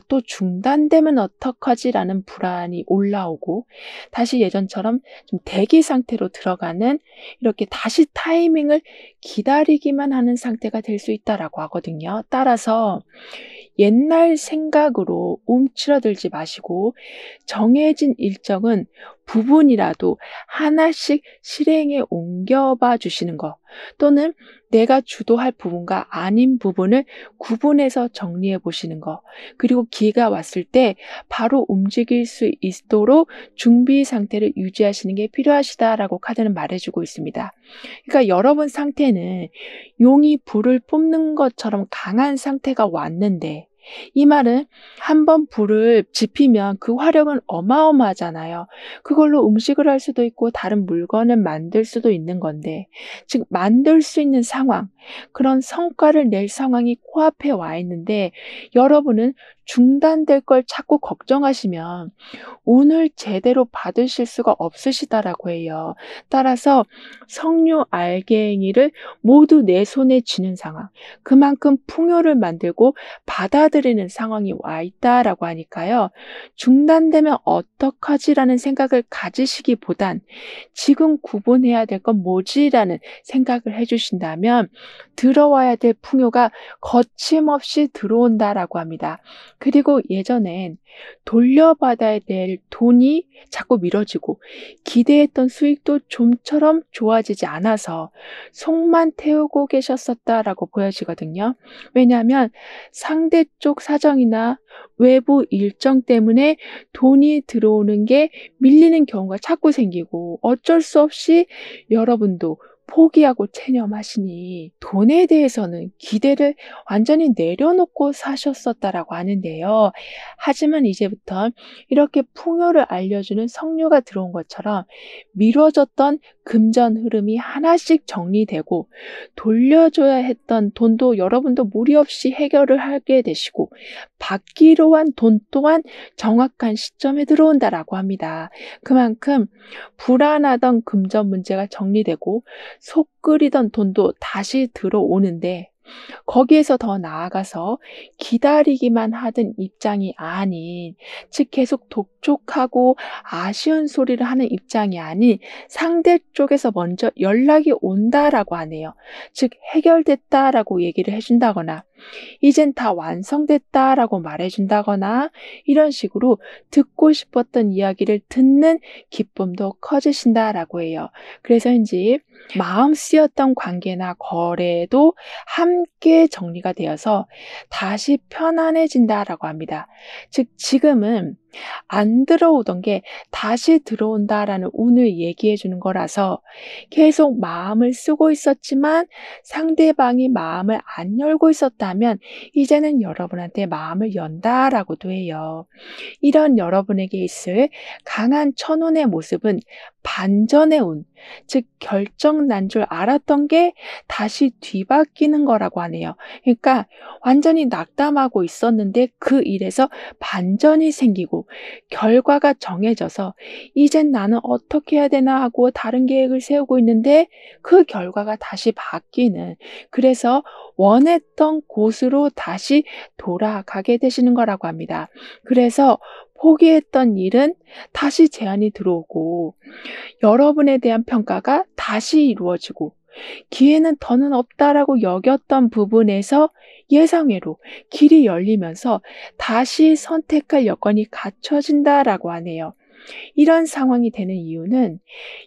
또 중단되면 어떡하지라는 불안이 올라오고, 다시 예전처럼 좀 대기 상태로 들어가는, 이렇게 다시 타이밍을 기다리기만 하는 상태가 될 수 있다라고 하거든요. 따라서 옛날 생각으로 움츠러들지 마시고 정해진 일정은 부분이라도 하나씩 실행에 옮겨봐 주시는 것, 또는 내가 주도할 부분과 아닌 부분을 구분해서 정리해 보시는 것, 그리고 기회가 왔을 때 바로 움직일 수 있도록 준비 상태를 유지하시는 게 필요하시다라고 카드는 말해주고 있습니다. 그러니까 여러분 상태는 용이 불을 뿜는 것처럼 강한 상태가 왔는데, 이 말은 한번 불을 지피면 그 화력은 어마어마하잖아요. 그걸로 음식을 할 수도 있고 다른 물건을 만들 수도 있는 건데, 즉 만들 수 있는 상황, 그런 성과를 낼 상황이 코앞에 와 있는데 여러분은 중단될 걸 자꾸 걱정하시면 운을 제대로 받으실 수가 없으시다라고 해요. 따라서 석류 알갱이를 모두 내 손에 쥐는 상황, 그만큼 풍요를 만들고 받아들이는 상황이 와 있다라고 하니까요. 중단되면 어떡하지라는 생각을 가지시기보단 지금 구분해야 될 건 뭐지라는 생각을 해주신다면 들어와야 될 풍요가 거침없이 들어온다라고 합니다. 그리고 예전엔 돌려받아야 될 돈이 자꾸 미뤄지고 기대했던 수익도 좀처럼 좋아지지 않아서 속만 태우고 계셨었다라고 보여지거든요. 왜냐하면 상대 쪽 사정이나 외부 일정 때문에 돈이 들어오는 게 밀리는 경우가 자꾸 생기고, 어쩔 수 없이 여러분도 포기하고 체념하시니 돈에 대해서는 기대를 완전히 내려놓고 사셨었다라고 하는데요. 하지만 이제부터 이렇게 풍요를 알려주는 석류가 들어온 것처럼 미뤄졌던 금전 흐름이 하나씩 정리되고, 돌려줘야 했던 돈도 여러분도 무리 없이 해결을 하게 되시고, 받기로 한 돈 또한 정확한 시점에 들어온다라고 합니다. 그만큼 불안하던 금전 문제가 정리되고 속 끓이던 돈도 다시 들어오는데, 거기에서 더 나아가서 기다리기만 하던 입장이 아닌, 즉 계속 독촉하고 아쉬운 소리를 하는 입장이 아닌 상대 쪽에서 먼저 연락이 온다라고 하네요. 즉 해결됐다라고 얘기를 해준다거나, 이젠 다 완성됐다라고 말해준다거나, 이런 식으로 듣고 싶었던 이야기를 듣는 기쁨도 커지신다라고 해요. 그래서인지 마음 쓰였던 관계나 거래도 함께 정리가 되어서 다시 편안해진다라고 합니다. 즉 지금은 안 들어오던 게 다시 들어온다라는 운을 얘기해 주는 거라서, 계속 마음을 쓰고 있었지만 상대방이 마음을 안 열고 있었다면 이제는 여러분한테 마음을 연다라고도 해요. 이런 여러분에게 있을 강한 천운의 모습은 반전의 운, 즉 결정 난 줄 알았던 게 다시 뒤바뀌는 거라고 하네요. 그러니까 완전히 낙담하고 있었는데 그 일에서 반전이 생기고 결과가 정해져서 이젠 나는 어떻게 해야 되나 하고 다른 계획을 세우고 있는데 그 결과가 다시 바뀌는, 그래서 원했던 곳으로 다시 돌아가게 되시는 거라고 합니다. 그래서 포기했던 일은 다시 제안이 들어오고, 여러분에 대한 평가가 다시 이루어지고, 기회는 더는 없다라고 여겼던 부분에서 예상외로 길이 열리면서 다시 선택할 여건이 갖춰진다라고 하네요. 이런 상황이 되는 이유는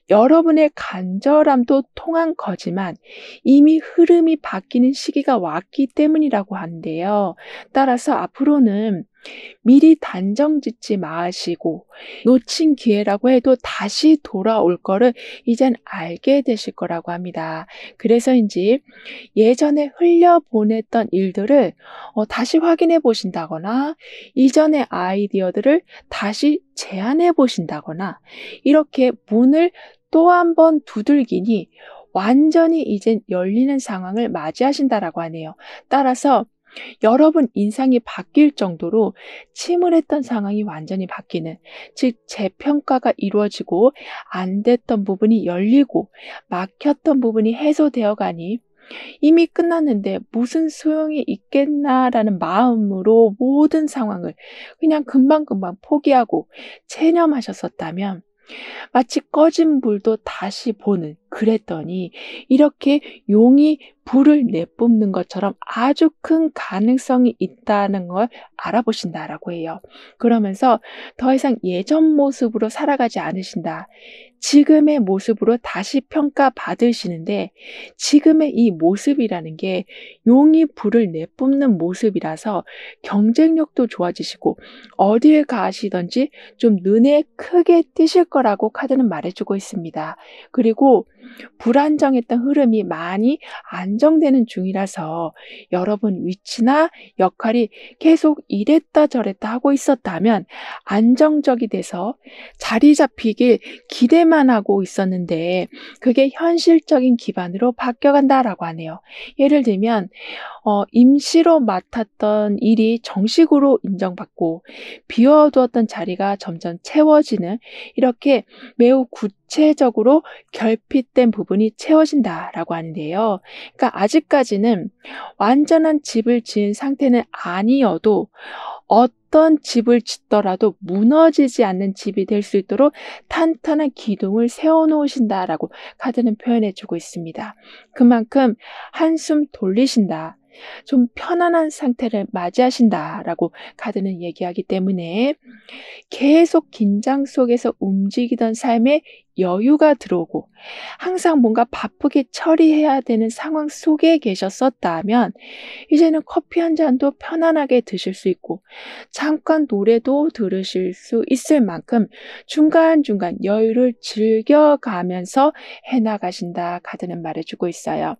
여러분의 간절함도 통한 거지만 이미 흐름이 바뀌는 시기가 왔기 때문이라고 하는데요. 따라서 앞으로는 미리 단정 짓지 마시고 놓친 기회라고 해도 다시 돌아올 거를 이젠 알게 되실 거라고 합니다. 그래서인지 예전에 흘려보냈던 일들을 다시 확인해 보신다거나 이전의 아이디어들을 다시 제안해 보신다거나 이렇게 문을 또 한 번 두들기니 완전히 이젠 열리는 상황을 맞이하신다라고 하네요. 따라서 여러분 인상이 바뀔 정도로 침울했던 상황이 완전히 바뀌는, 즉 재평가가 이루어지고 안 됐던 부분이 열리고 막혔던 부분이 해소되어 가니 이미 끝났는데 무슨 소용이 있겠나라는 마음으로 모든 상황을 그냥 금방금방 포기하고 체념하셨었다면 마치 꺼진 불도 다시 보는, 그랬더니 이렇게 용이 불을 내뿜는 것처럼 아주 큰 가능성이 있다는 걸 알아보신다라고 해요. 그러면서 더 이상 예전 모습으로 살아가지 않으신다. 지금의 모습으로 다시 평가받으시는데 지금의 이 모습이라는 게 용이 불을 내뿜는 모습이라서 경쟁력도 좋아지시고 어딜 가시든지 좀 눈에 크게 띄실 거라고 카드는 말해주고 있습니다. 그리고 불안정했던 흐름이 많이 안정되는 중이라서 여러분 위치나 역할이 계속 이랬다 저랬다 하고 있었다면 안정적이 돼서 자리 잡히길 기대만 하고 있었는데 그게 현실적인 기반으로 바뀌어간다라고 하네요. 예를 들면 임시로 맡았던 일이 정식으로 인정받고 비워두었던 자리가 점점 채워지는, 이렇게 매우 구체적으로 결핍된 부분이 채워진다라고 하는데요. 그러니까 아직까지는 완전한 집을 지은 상태는 아니어도 어떤 집을 짓더라도 무너지지 않는 집이 될 수 있도록 탄탄한 기둥을 세워놓으신다라고 카드는 표현해주고 있습니다. 그만큼 한숨 돌리신다, 좀 편안한 상태를 맞이하신다라고 카드는 얘기하기 때문에 계속 긴장 속에서 움직이던 삶에 여유가 들어오고 항상 뭔가 바쁘게 처리해야 되는 상황 속에 계셨었다면 이제는 커피 한 잔도 편안하게 드실 수 있고 잠깐 노래도 들으실 수 있을 만큼 중간중간 여유를 즐겨가면서 해나가신다 카드는 말해주고 있어요.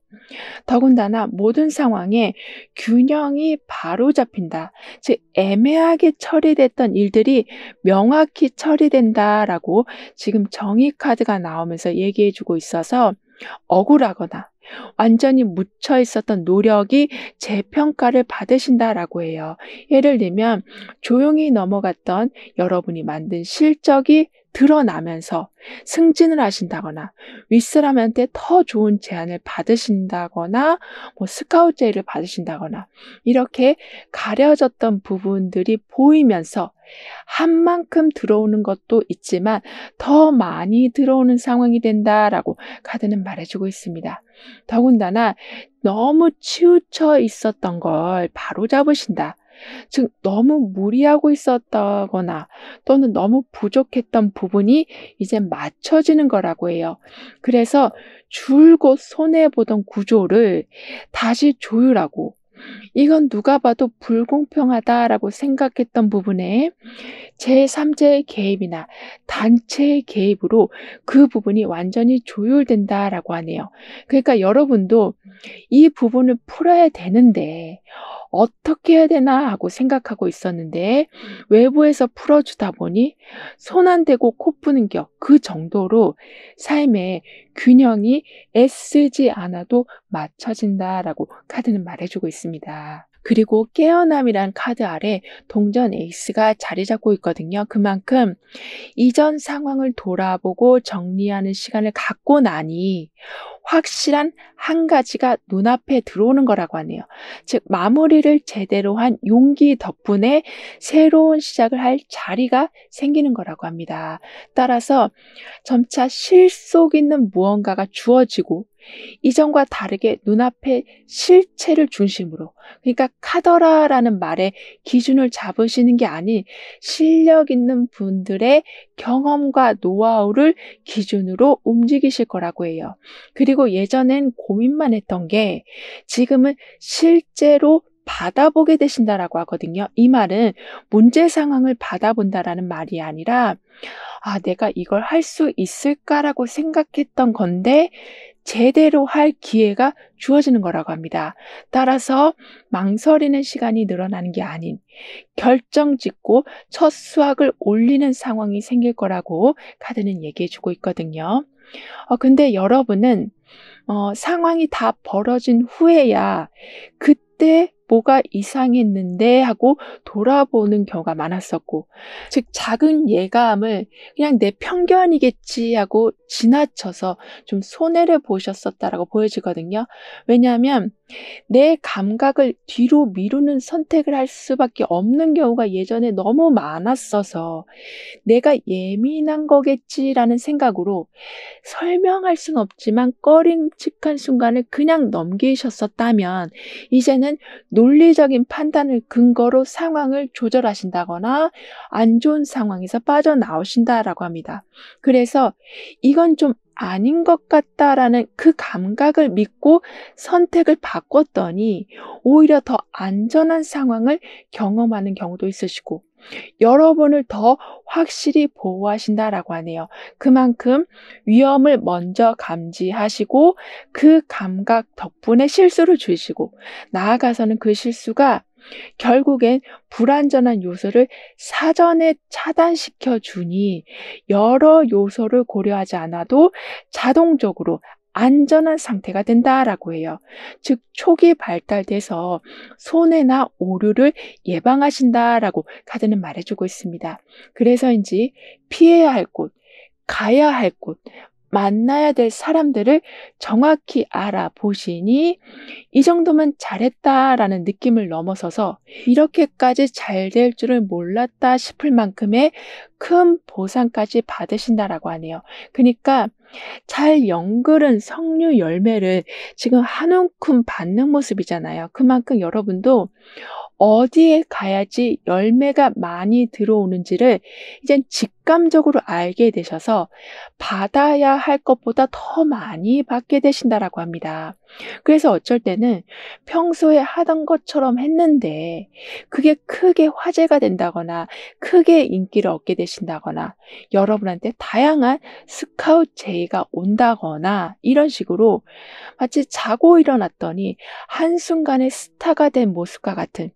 더군다나 모든 상황에 균형이 바로 잡힌다. 즉 애매하게 처리됐던 일들이 명확히 처리된다라고 지금 정의 카드가 나오면서 얘기해주고 있어서 억울하거나 완전히 묻혀 있었던 노력이 재평가를 받으신다라고 해요. 예를 들면 조용히 넘어갔던 여러분이 만든 실적이 드러나면서 승진을 하신다거나 윗사람한테 더 좋은 제안을 받으신다거나 스카우트 제의를 받으신다거나 이렇게 가려졌던 부분들이 보이면서 한 만큼 들어오는 것도 있지만 더 많이 들어오는 상황이 된다라고 카드는 말해주고 있습니다. 더군다나 너무 치우쳐 있었던 걸 바로잡으신다. 즉 너무 무리하고 있었다거나 또는 너무 부족했던 부분이 이제 맞춰지는 거라고 해요. 그래서 줄곧 손해보던 구조를 다시 조율하고 이건 누가 봐도 불공평하다라고 생각했던 부분에 제3자의 개입이나 단체의 개입으로 그 부분이 완전히 조율된다라고 하네요. 그러니까 여러분도 이 부분을 풀어야 되는데 어떻게 해야 되나 하고 생각하고 있었는데 외부에서 풀어주다 보니 손 안 대고 코 푸는 격, 그 정도로 삶의 균형이 애쓰지 않아도 맞춰진다라고 카드는 말해주고 있습니다. 그리고 깨어남이란 카드 아래 동전 에이스가 자리 잡고 있거든요. 그만큼 이전 상황을 돌아보고 정리하는 시간을 갖고 나니 확실한 한 가지가 눈앞에 들어오는 거라고 하네요. 즉 마무리를 제대로 한 용기 덕분에 새로운 시작을 할 자리가 생기는 거라고 합니다. 따라서 점차 실속 있는 무언가가 주어지고 이전과 다르게 눈앞에 실체를 중심으로, 그러니까 카더라라는 말에 기준을 잡으시는 게 아닌 실력 있는 분들의 경험과 노하우를 기준으로 움직이실 거라고 해요. 그리고 예전엔 고민만 했던 게 지금은 실제로 받아보게 되신다라고 하거든요. 이 말은 문제 상황을 받아본다라는 말이 아니라 내가 이걸 할 수 있을까라고 생각했던 건데 제대로 할 기회가 주어지는 거라고 합니다. 따라서 망설이는 시간이 늘어나는 게 아닌 결정 짓고 첫 수확을 올리는 상황이 생길 거라고 카드는 얘기해 주고 있거든요. 근데 여러분은 상황이 다 벌어진 후에야 그때 뭐가 이상했는데 하고 돌아보는 경우가 많았었고, 즉 작은 예감을 그냥 내 편견이겠지 하고 지나쳐서 좀 손해를 보셨었다라고 보여지거든요. 왜냐하면 내 감각을 뒤로 미루는 선택을 할 수밖에 없는 경우가 예전에 너무 많았어서 '내가 예민한 거겠지.'라는 생각으로 설명할 순 없지만 꺼림칙한 순간을 그냥 넘기셨었다면 이제는 논리적인 판단을 근거로 상황을 조절하신다거나 안 좋은 상황에서 빠져나오신다라고 합니다. 그래서 '이건 좀 아닌 것 같다.'라는 그 감각을 믿고 선택을 바꿨더니 오히려 더 안전한 상황을 경험하는 경우도 있으시고 여러분을 더 확실히 보호하신다라고 하네요. 그만큼 위험을 먼저 감지하시고 그 감각 덕분에 실수를 줄이시고 나아가서는 그 실수가 결국엔 불완전한 요소를 사전에 차단시켜 주니 여러 요소를 고려하지 않아도 자동적으로 안전한 상태가 된다라고 해요. 즉 초기 발달돼서 손해나 오류를 예방하신다라고 카드는 말해주고 있습니다. 그래서인지 피해야 할 곳, 가야 할 곳, 만나야 될 사람들을 정확히 알아보시니 이 정도면 잘했다라는 느낌을 넘어서서 이렇게까지 잘 될 줄을 몰랐다 싶을 만큼의 큰 보상까지 받으신다라고 하네요. 그러니까 잘 연그른 석류 열매를 지금 한 움큼 받는 모습이잖아요. 그만큼 여러분도 어디에 가야지 열매가 많이 들어오는지를 이젠 직감적으로 알게 되셔서 받아야 할 것보다 더 많이 받게 되신다라고 합니다. 그래서 어쩔 때는 평소에 하던 것처럼 했는데 그게 크게 화제가 된다거나 크게 인기를 얻게 되신다거나 여러분한테 다양한 스카웃 제의가 온다거나 이런 식으로 마치 자고 일어났더니 한순간에 스타가 된 모습과 같은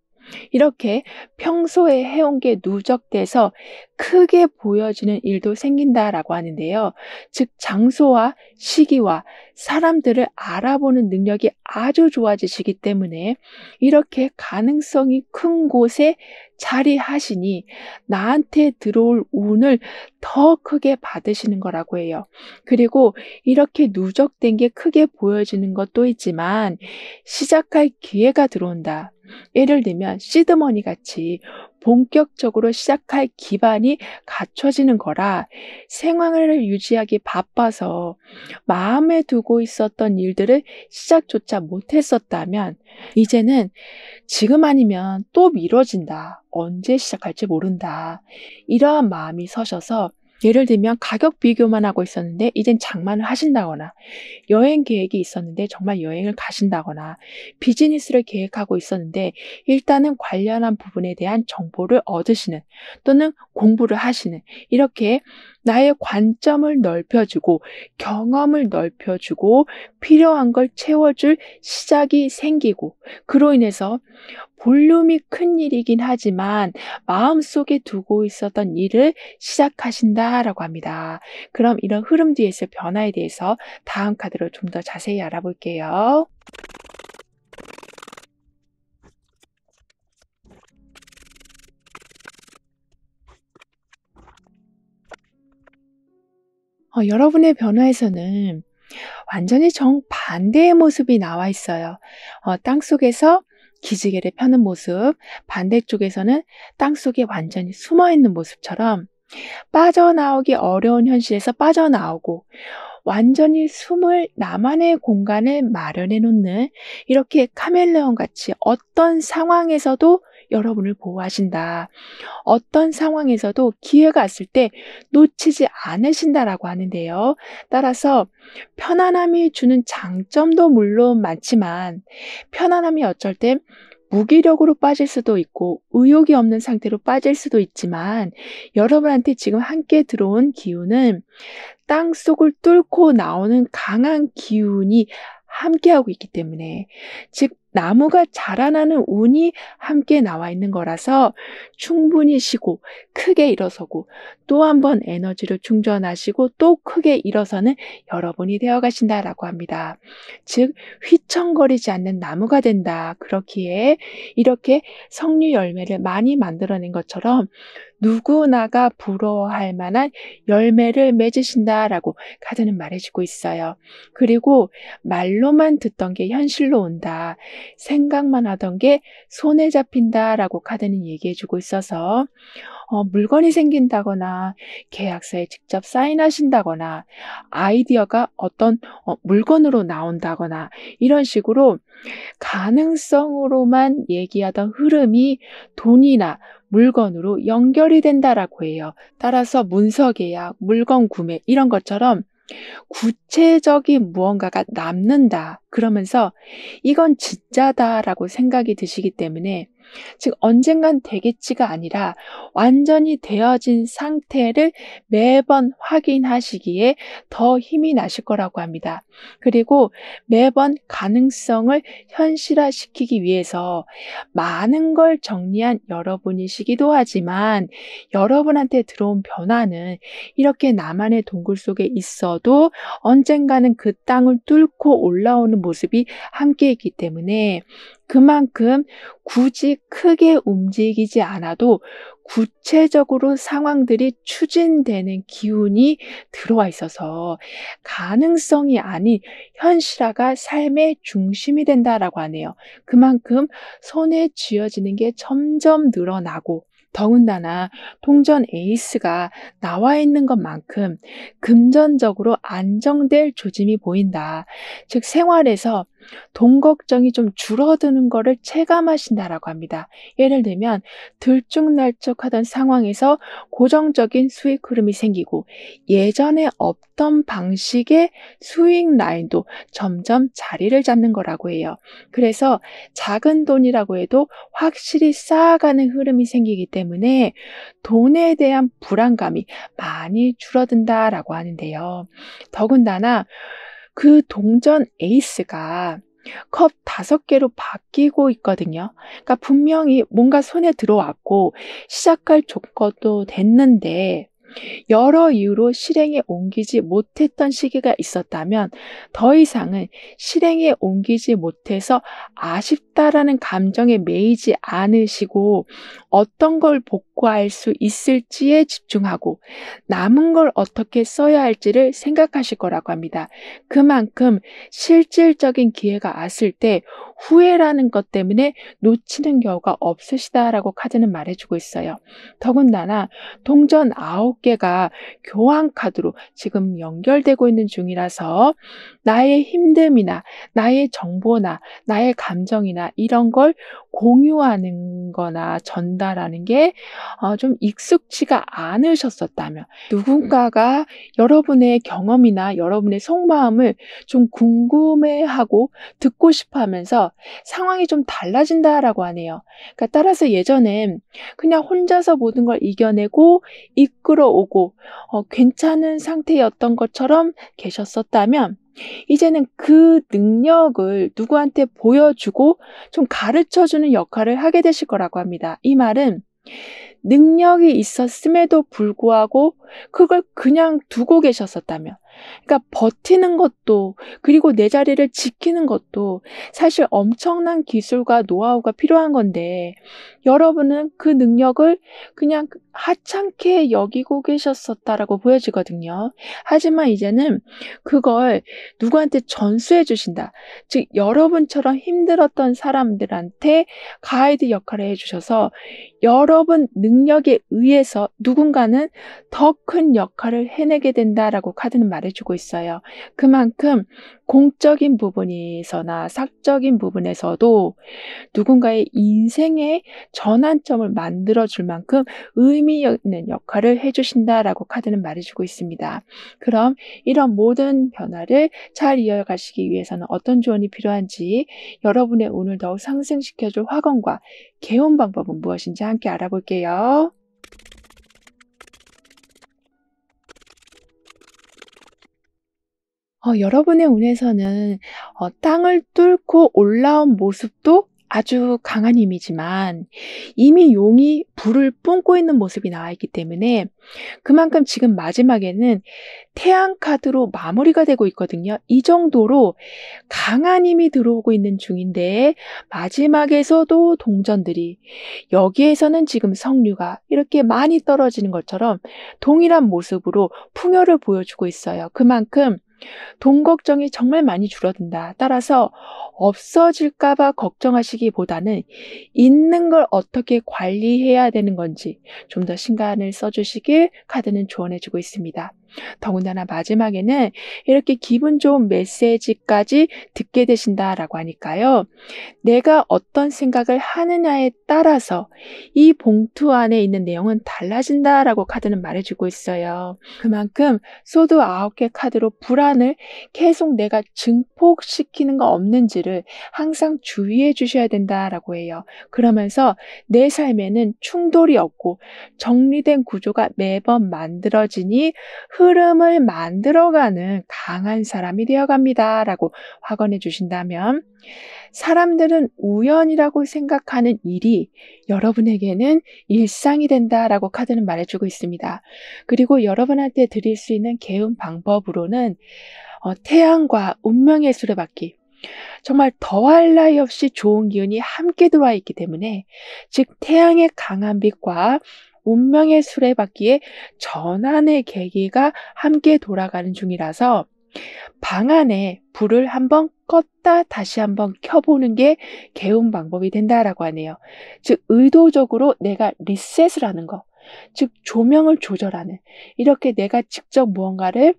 이렇게 평소에 해온 게 누적돼서 크게 보여지는 일도 생긴다라고 하는데요. 즉 장소와 시기와 사람들을 알아보는 능력이 아주 좋아지시기 때문에 이렇게 가능성이 큰 곳에 자리하시니 나한테 들어올 운을 더 크게 받으시는 거라고 해요. 그리고 이렇게 누적된 게 크게 보여지는 것도 있지만 시작할 기회가 들어온다. 예를 들면 시드머니 같이 본격적으로 시작할 기반이 갖춰지는 거라 생활을 유지하기 바빠서 마음에 두고 있었던 일들을 시작조차 못했었다면 이제는 지금 아니면 또 미뤄진다. 언제 시작할지 모른다. 이러한 마음이 서셔서 예를 들면 가격 비교만 하고 있었는데 이젠 장만을 하신다거나 여행 계획이 있었는데 정말 여행을 가신다거나 비즈니스를 계획하고 있었는데 일단은 관련한 부분에 대한 정보를 얻으시는 또는 공부를 하시는 이렇게 나의 관점을 넓혀주고 경험을 넓혀주고 필요한 걸 채워줄 시작이 생기고 그로 인해서 볼륨이 큰 일이긴 하지만 마음속에 두고 있었던 일을 시작하신다라고 합니다. 그럼 이런 흐름 뒤에 있을 변화에 대해서 다음 카드로 좀 더 자세히 알아볼게요. 여러분의 변화에서는 완전히 정반대의 모습이 나와 있어요. 땅속에서 기지개를 펴는 모습, 반대쪽에서는 땅속에 완전히 숨어있는 모습처럼 빠져나오기 어려운 현실에서 빠져나오고 완전히 숨을 나만의 공간을 마련해 놓는 이렇게 카멜레온 같이 어떤 상황에서도 여러분을 보호하신다. 어떤 상황에서도 기회가 왔을 때 놓치지 않으신다라고 하는데요. 따라서 편안함이 주는 장점도 물론 많지만 편안함이 어쩔 땐 무기력으로 빠질 수도 있고 의욕이 없는 상태로 빠질 수도 있지만 여러분한테 지금 함께 들어온 기운은 땅속을 뚫고 나오는 강한 기운이 함께하고 있기 때문에 즉 나무가 자라나는 운이 함께 나와 있는 거라서 충분히 쉬고 크게 일어서고 또 한 번 에너지를 충전하시고 또 크게 일어서는 여러분이 되어 가신다라고 합니다. 즉 휘청거리지 않는 나무가 된다. 그렇기에 이렇게 석류 열매를 많이 만들어낸 것처럼 누구나가 부러워할 만한 열매를 맺으신다라고 카드는 말해주고 있어요. 그리고 말로만 듣던 게 현실로 온다. 생각만 하던 게 손에 잡힌다라고 카드는 얘기해주고 있어서 물건이 생긴다거나 계약서에 직접 사인하신다거나 아이디어가 어떤 물건으로 나온다거나 이런 식으로 가능성으로만 얘기하던 흐름이 돈이나 물건으로 연결이 된다라고 해요. 따라서 문서 계약, 물건 구매 이런 것처럼 구체적인 무언가가 남는다. 그러면서 이건 진짜다라고 생각이 드시기 때문에 즉 언젠간 되겠지가 아니라 완전히 되어진 상태를 매번 확인하시기에 더 힘이 나실 거라고 합니다. 그리고 매번 가능성을 현실화시키기 위해서 많은 걸 정리한 여러분이시기도 하지만 여러분한테 들어온 변화는 이렇게 나만의 동굴 속에 있어도 언젠가는 그 땅을 뚫고 올라오는 모습이 함께 있기 때문에 그만큼 굳이 크게 움직이지 않아도 구체적으로 상황들이 추진되는 기운이 들어와 있어서 가능성이 아닌 현실화가 삶의 중심이 된다라고 하네요. 그만큼 손에 쥐어지는 게 점점 늘어나고 더군다나 동전 에이스가 나와 있는 것만큼 금전적으로 안정될 조짐이 보인다. 즉 생활에서 돈 걱정이 좀 줄어드는 거를 체감하신다라고 합니다. 예를 들면 들쭉날쭉하던 상황에서 고정적인 수익 흐름이 생기고 예전에 없던 방식의 수익 라인도 점점 자리를 잡는 거라고 해요. 그래서 작은 돈이라고 해도 확실히 쌓아가는 흐름이 생기기 때문에 돈에 대한 불안감이 많이 줄어든다라고 하는데요. 더군다나 그 동전 에이스가 컵 5개로 바뀌고 있거든요. 그러니까 분명히 뭔가 손에 들어왔고 시작할 조건도 됐는데 여러 이유로 실행에 옮기지 못했던 시기가 있었다면 더 이상은 실행에 옮기지 못해서 아쉽다라는 감정에 매이지 않으시고 어떤 걸 복구할 수 있을지에 집중하고 남은 걸 어떻게 써야 할지를 생각하실 거라고 합니다. 그만큼 실질적인 기회가 왔을 때 후회라는 것 때문에 놓치는 경우가 없으시다라고 카드는 말해주고 있어요. 더군다나 동전 9개가 교환카드로 지금 연결되고 있는 중이라서 나의 힘듦이나 나의 정보나 나의 감정이나 이런 걸 공유하는 거나 전달하는 게 좀 익숙치가 않으셨었다면 누군가가 여러분의 경험이나 여러분의 속마음을 좀 궁금해하고 듣고 싶어 하면서 상황이 좀 달라진다라고 하네요. 그러니까 따라서 예전엔 그냥 혼자서 모든 걸 이겨내고 이끌어오고 괜찮은 상태였던 것처럼 계셨었다면 이제는 그 능력을 누구한테 보여주고 좀 가르쳐주는 역할을 하게 되실 거라고 합니다. 이 말은 능력이 있었음에도 불구하고 그걸 그냥 두고 계셨었다면 그러니까 버티는 것도 그리고 내 자리를 지키는 것도 사실 엄청난 기술과 노하우가 필요한 건데 여러분은 그 능력을 그냥 하찮게 여기고 계셨었다라고 보여지거든요. 하지만 이제는 그걸 누구한테 전수해 주신다. 즉 여러분처럼 힘들었던 사람들한테 가이드 역할을 해주셔서 여러분 능력에 의해서 누군가는 더 큰 역할을 해내게 된다라고 카드는 말해요. 말해주고 있어요. 그만큼 공적인 부분에서나 사적인 부분에서도 누군가의 인생의 전환점을 만들어줄 만큼 의미 있는 역할을 해주신다라고 카드는 말해주고 있습니다. 그럼 이런 모든 변화를 잘 이어가시기 위해서는 어떤 조언이 필요한지, 여러분의 운을 더욱 상승시켜줄 화건과 개운 방법은 무엇인지 함께 알아볼게요. 여러분의 운에서는 땅을 뚫고 올라온 모습도 아주 강한 힘이지만, 이미 용이 불을 뿜고 있는 모습이 나와 있기 때문에 그만큼 지금 마지막에는 태양 카드로 마무리가 되고 있거든요. 이 정도로 강한 힘이 들어오고 있는 중인데, 마지막에서도 동전들이, 여기에서는 지금 성류가 이렇게 많이 떨어지는 것처럼 동일한 모습으로 풍요를 보여주고 있어요. 그만큼 돈 걱정이 정말 많이 줄어든다. 따라서 없어질까 봐 걱정하시기보다는 있는 걸 어떻게 관리해야 되는 건지 좀 더 신간을 써주시길 카드는 조언해 주고 있습니다. 더군다나 마지막에는 이렇게 기분 좋은 메시지까지 듣게 되신다라고 하니까요. 내가 어떤 생각을 하느냐에 따라서 이 봉투 안에 있는 내용은 달라진다라고 카드는 말해주고 있어요. 그만큼 소드 9개 카드로 불안을 계속 내가 증폭시키는 거 없는지를 항상 주의해 주셔야 된다라고 해요. 그러면서 내 삶에는 충돌이 없고 정리된 구조가 매번 만들어지니 흐름을 만들어가는 강한 사람이 되어갑니다라고 확언해 주신다면, 사람들은 우연이라고 생각하는 일이 여러분에게는 일상이 된다라고 카드는 말해주고 있습니다. 그리고 여러분한테 드릴 수 있는 개운 방법으로는 태양과 운명의 수레바퀴, 정말 더할 나위 없이 좋은 기운이 함께 들어와 있기 때문에, 즉 태양의 강한 빛과 운명의 수레바퀴의 전환의 계기가 함께 돌아가는 중이라서 방 안에 불을 한번 껐다 다시 한번 켜보는 게 개운 방법이 된다라고 하네요. 즉 의도적으로 내가 리셋을 하는 거, 즉 조명을 조절하는, 이렇게 내가 직접 무언가를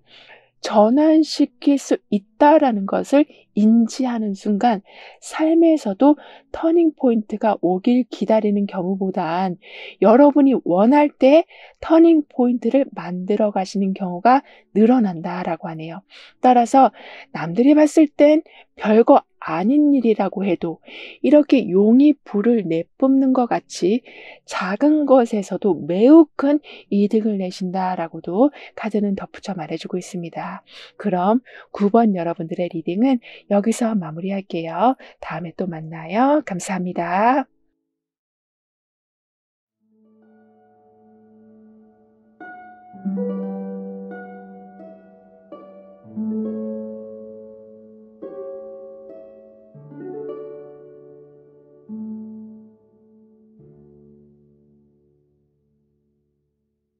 전환시킬 수 있다라는 것을 인지하는 순간 삶에서도 터닝 포인트가 오길 기다리는 경우보단 여러분이 원할 때 터닝 포인트를 만들어 가시는 경우가 늘어난다라고 하네요. 따라서 남들이 봤을 땐 별거 아닌 일이라고 해도 이렇게 용이 불을 내뿜는 것 같이 작은 것에서도 매우 큰 이득을 내신다라고도 카드는 덧붙여 말해주고 있습니다. 그럼 9번 여러분들의 리딩은 여기서 마무리할게요. 다음에 또 만나요. 감사합니다.